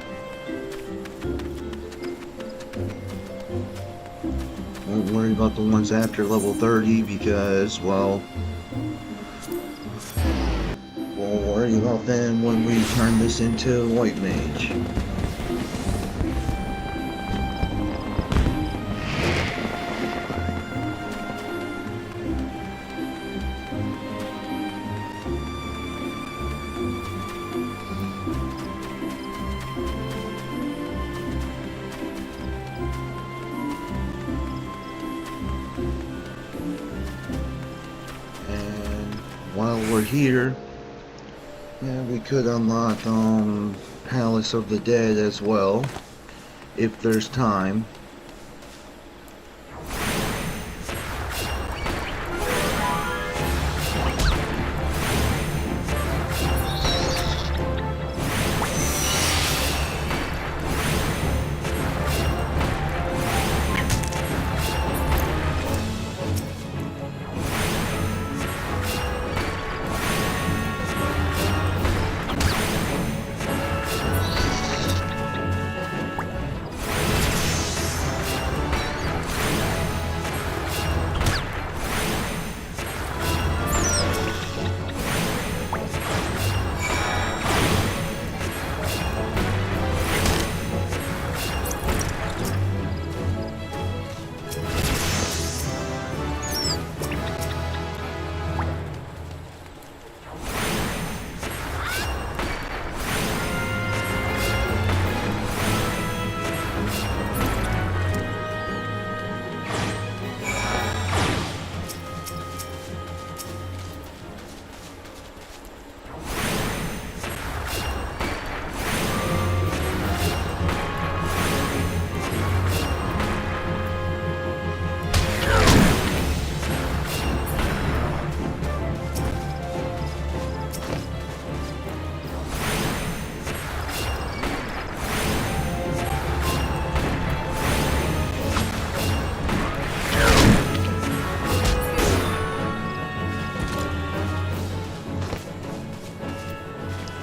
Won't worry about the ones after level 30 because, well, we'll worry about them when we turn this into White Mage. While we're here, yeah, we could unlock Palace of the Dead as well, if there's time.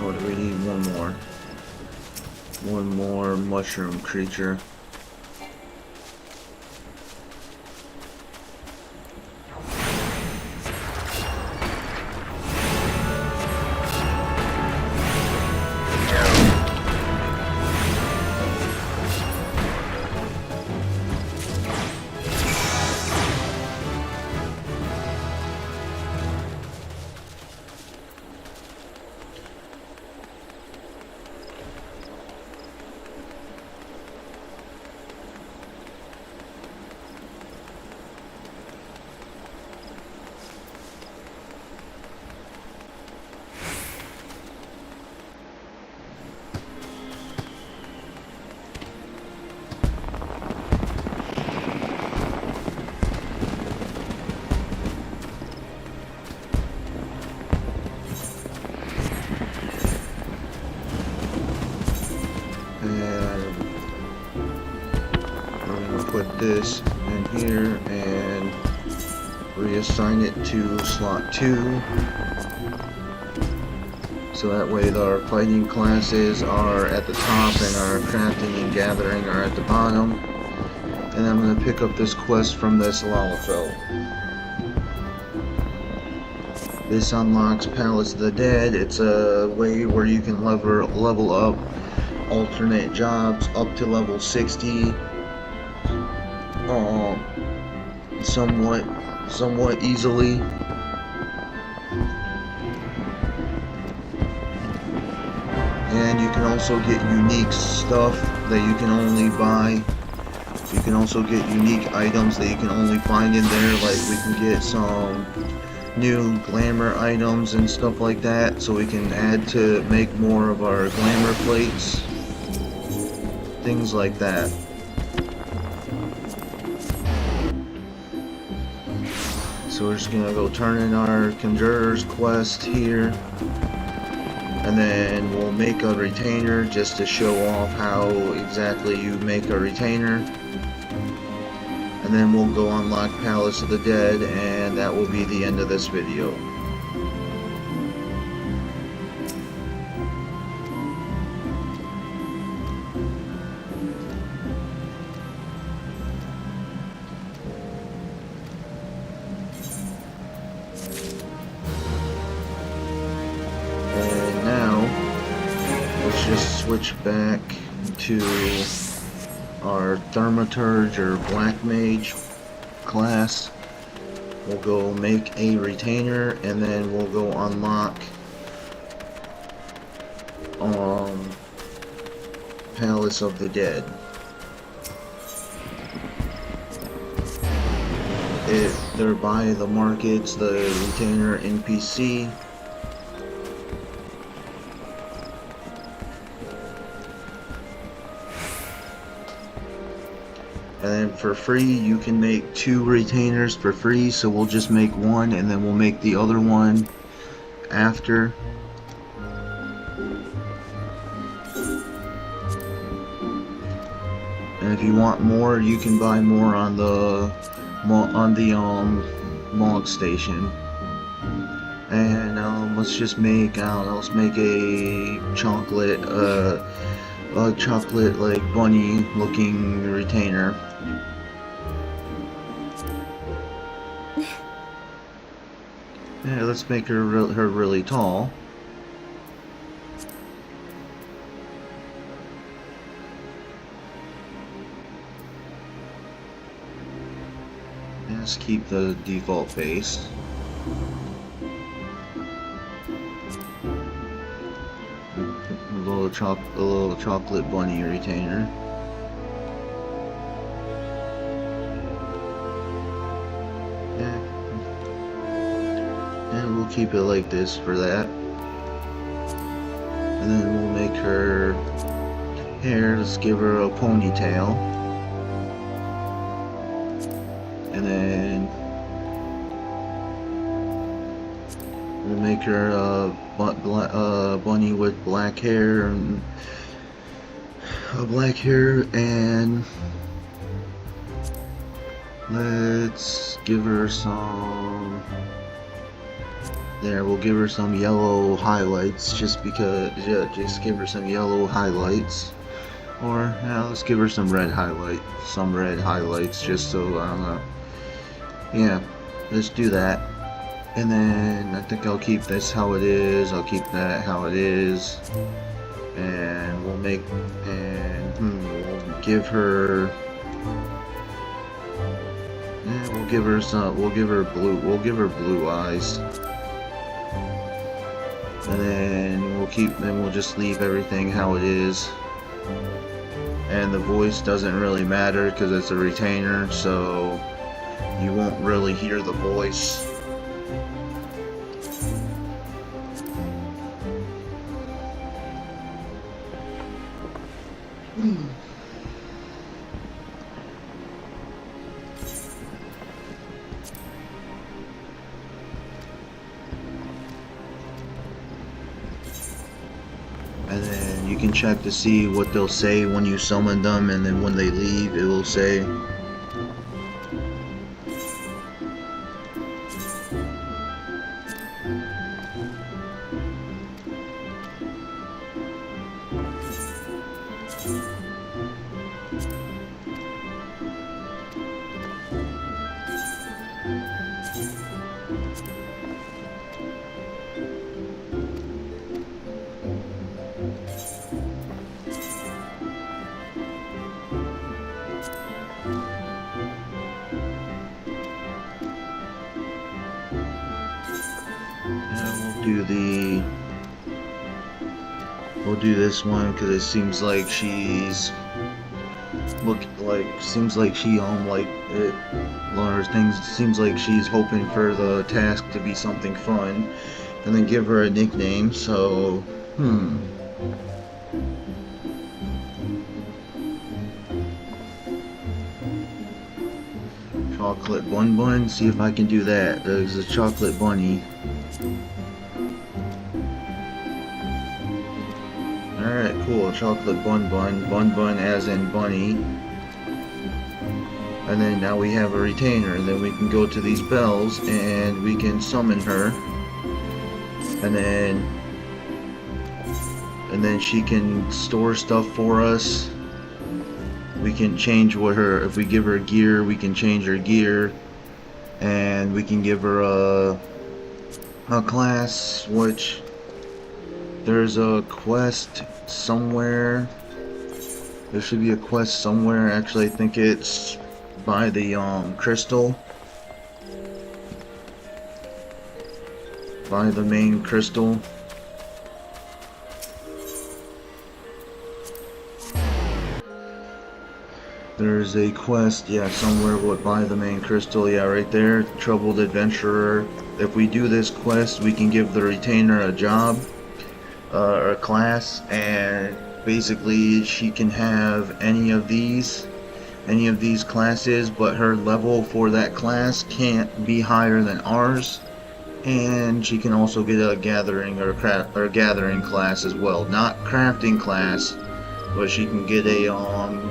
Or do we need one more? One more mushroom creature. Put this in here and reassign it to slot 2, so that way our fighting classes are at the top and our crafting and gathering are at the bottom. And I'm going to pick up this quest from this Lalafell. This unlocks Palace of the Dead. It's a way where you can level up alternate jobs up to level 60. Somewhat easily. And you can also get unique stuff that you can only buy You can also get unique items that you can only find in there, like we can get some new glamour items and stuff like that, so we can add to make more of our glamour plates. Things like that. So we're just gonna go turn in our Conjurer's quest here, and then we'll make a retainer just to show off how exactly you make a retainer. And then we'll go unlock Palace of the Dead, and that will be the end of this video. And now, let's just switch back to our Thaumaturge or Black Mage class. We'll go make a retainer, and then we'll go unlock Palace of the Dead. They're by the markets, the retainer NPC. And then for free, you can make 2 retainers for free, so we'll just make one, and then we'll make the other one after. And if you want more, you can buy more on the log station. And let's just make let's make a chocolate like bunny looking retainer. Yeah, let's make her really tall. Let's keep the default face. A little chocolate bunny retainer. Yeah. And we'll keep it like this for that. And then we'll make her hair. Let's give her a ponytail. And then we'll make her a bunny with black hair and let's give her some. There, we'll give her some yellow highlights just because. Yeah, just give her some yellow highlights. Or let's give her some red highlights, just so I don't know. Yeah, let's do that. And then I think I'll keep this how it is. I'll keep that how it is. And we'll make we'll give her. Yeah, we'll give her blue eyes. And then we'll just leave everything how it is. And the voice doesn't really matter because it's a retainer, so you won't really hear the voice. And then you can check to see what they'll say when you summon them, and then when they leave, it will say. We'll do this one because it seems like she's look like, seems like she like it, or things, seems like she's hoping for the task to be something fun, and then give her a nickname. So chocolate bun bun, see if I can do that. There's a chocolate bunny. Alright, cool. Chocolate bun bun. Bun bun as in bunny. And then now we have a retainer. And then we can go to these bells and we can summon her. And then she can store stuff for us. We can change what her, if we give her gear, we can change her gear. And we can give her a class, which there's a quest somewhere. There should be a quest somewhere. Actually, I think it's by the crystal. By the main crystal. There's a quest, yeah, somewhere by the main crystal, yeah, right there. Troubled Adventurer. If we do this quest, we can give the retainer a job. Or a class, and basically she can have any of these classes, but her level for that class can't be higher than ours. And she can also get a gathering or gathering class as well, not crafting class, but she can get a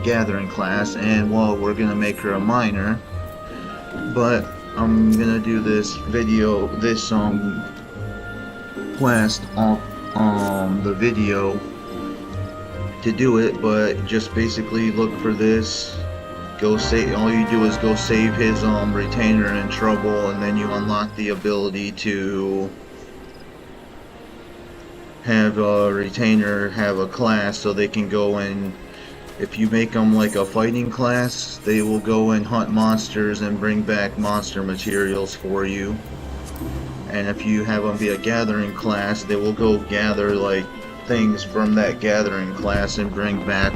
gathering class. And well, we're gonna make her a miner, but I'm gonna do this video, this quest off the video to do it, but just basically look for this. Go save. All you do is go save his retainer in trouble, and then you unlock the ability to have a retainer have a class, so they can go and, if you make them like a fighting class, they will go and hunt monsters and bring back monster materials for you. And if you have them be a gathering class, they will go gather like things from that gathering class and bring back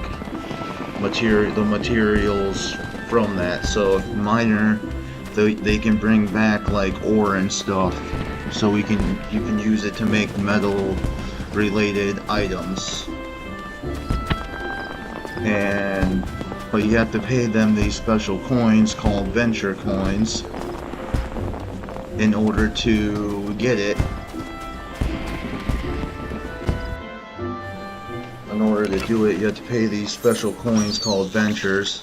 the materials from that. So miner, they can bring back like ore and stuff, so you can use it to make metal related items. But you have to pay them these special coins called venture coins in order to get it. In order to do it, you have to pay these special coins called ventures.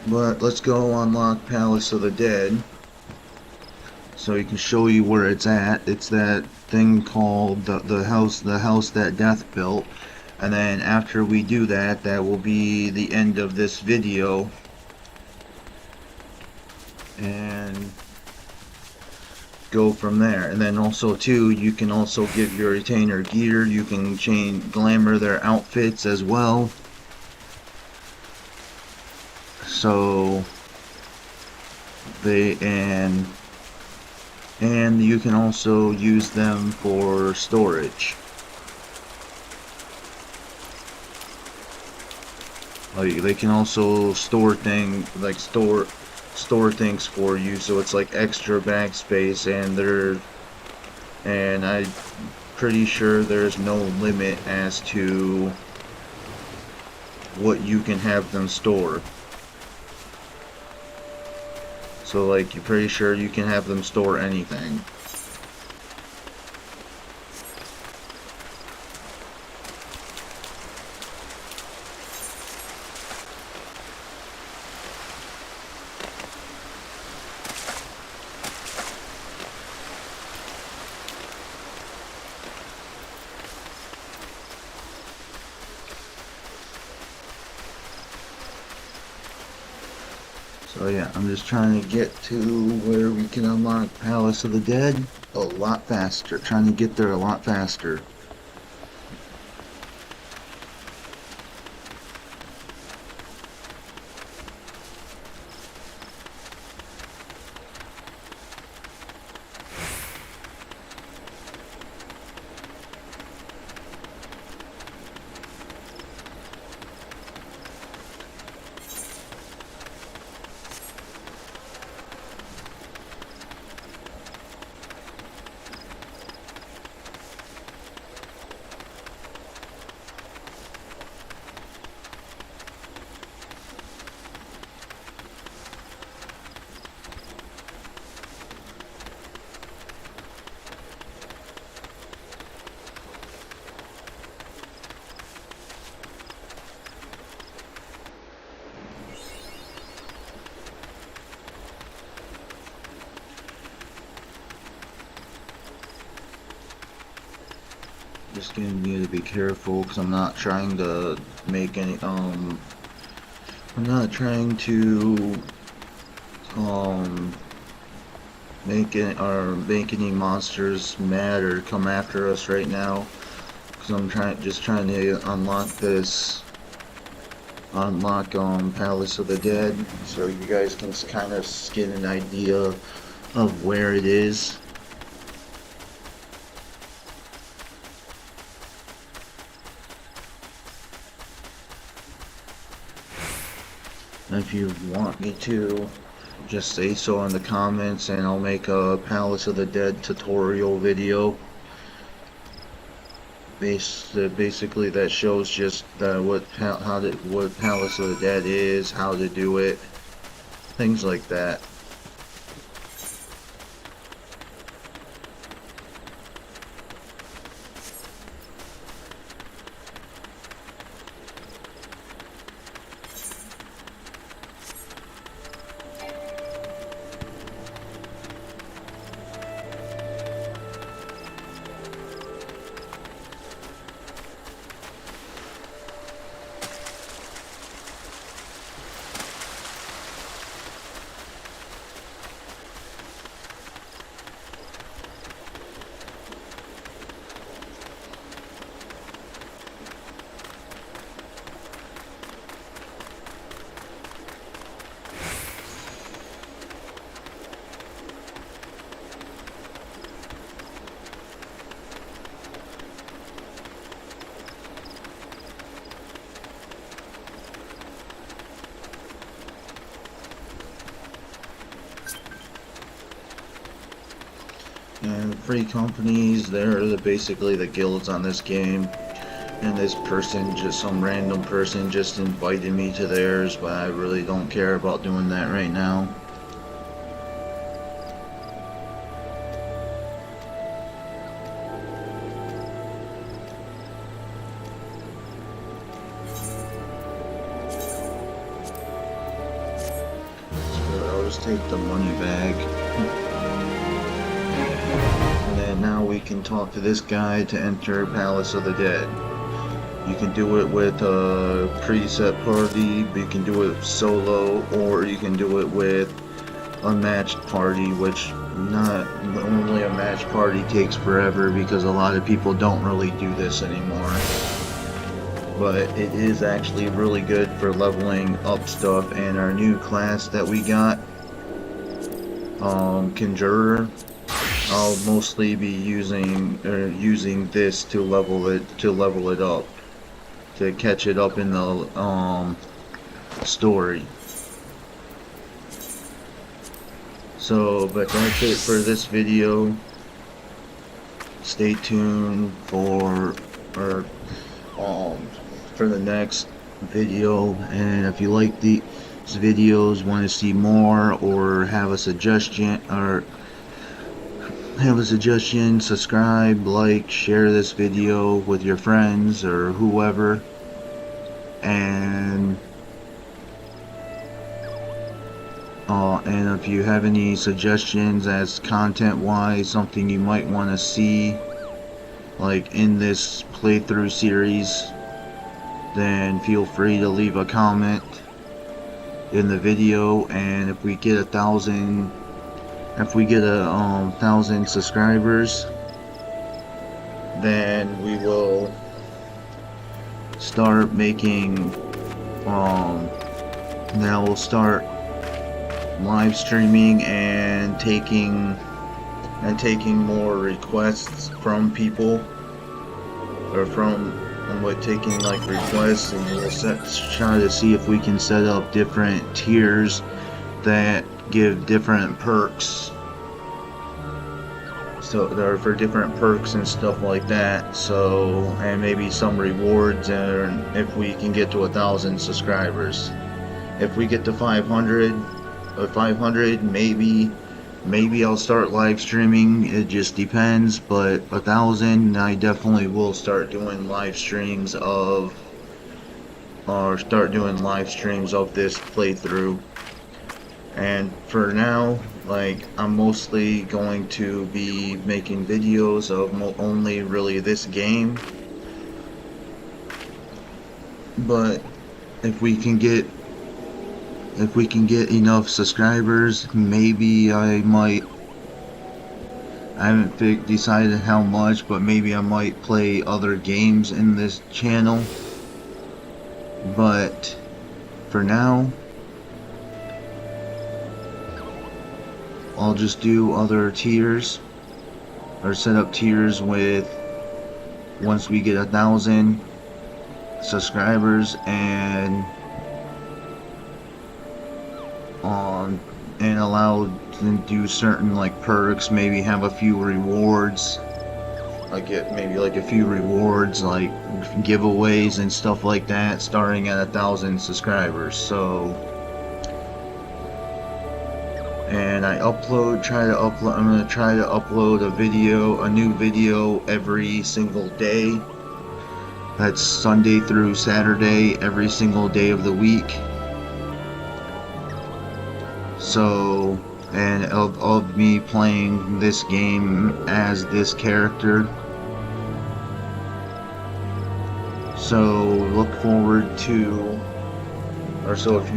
But let's go unlock Palace of the Dead, so he can show you where it's at. It's that thing called the house that Death built. And then after we do that, that will be the end of this video. And go from there. And then also too, you can also give your retainer gear. You can glamour their outfits as well. So and you can also use them for storage. Like they can also store things for you, so it's like extra bag space, and I'm pretty sure there's no limit as to what you can have them store. So like, you're pretty sure you can have them store anything. So yeah, I'm just trying to get to where we can unlock Palace of the Dead a lot faster. Trying to get there a lot faster. just gonna need to be careful because I'm not trying to make any I'm not trying to make any monsters mad or come after us right now, because I'm just trying to unlock Palace of the Dead, so you guys can kind of get an idea of where it is. If you want me to, just say so in the comments and I'll make a Palace of the Dead tutorial video. Basically that shows just what Palace of the Dead is, how to do it, things like that. And free companies, they're basically the guilds on this game. And this person, just some random person, just invited me to theirs, but I really don't care about doing that right now. So I'll just take the money bag. And now we can talk to this guy to enter Palace of the Dead. You can do it with a preset party, you can do it solo, or you can do it with a matched party, which only a matched party takes forever because a lot of people don't really do this anymore. But it is actually really good for leveling up stuff, and our new class that we got, Conjurer, I'll mostly be using this to level it up, to catch it up in the story. So, but that's it for this video. Stay tuned for the next video, and if you like these videos, want to see more, or have a suggestion, subscribe, like, share this video with your friends or whoever. And if you have any suggestions as content wise, something you might want to see like in this playthrough series, then feel free to leave a comment in the video. And if we get 1,000 subscribers, then we will start making now we'll start live streaming and taking more requests from people, or taking like requests, and we'll try to see if we can set up different tiers that give different perks, so there are for different perks and stuff like that. So, and maybe some rewards, and if we can get to 1,000 subscribers. If we get to 500, maybe I'll start live streaming. It just depends. But 1,000, I definitely will start doing live streams of this playthrough. And for now, like, I'm mostly going to be making videos of only really this game. But if we can get enough subscribers, maybe I haven't decided how much, but maybe I might play other games in this channel. But for now, I'll just do other tiers, or set up tiers with, once we get 1,000 subscribers, and allowed to do certain like perks, maybe have a few rewards, like maybe like a few rewards like giveaways and stuff like that, starting at 1,000 subscribers. So, and I'm gonna try to upload a new video every single day. That's Sunday through Saturday, every single day of the week. So, and of me playing this game as this character. So look forward to, or so if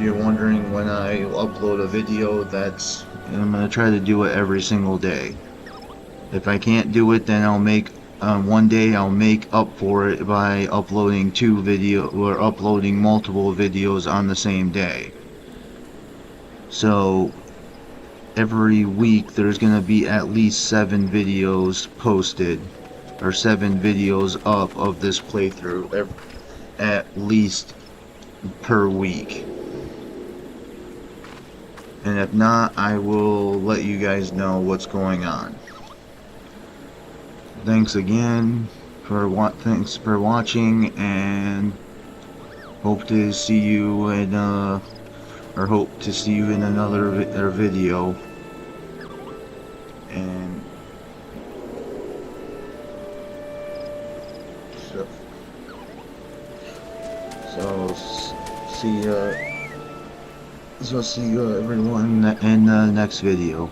you're wondering when I upload a video, I'm gonna try to do it every single day. If I can't do it, then I'll make one day I'll make up for it by uploading uploading multiple videos on the same day. So every week there's gonna be at least 7 videos posted, or 7 videos up of this playthrough at least per week. And if not, I will let you guys know what's going on. Thanks again for watching, and hope to see you in another video. And see you everyone in the next video.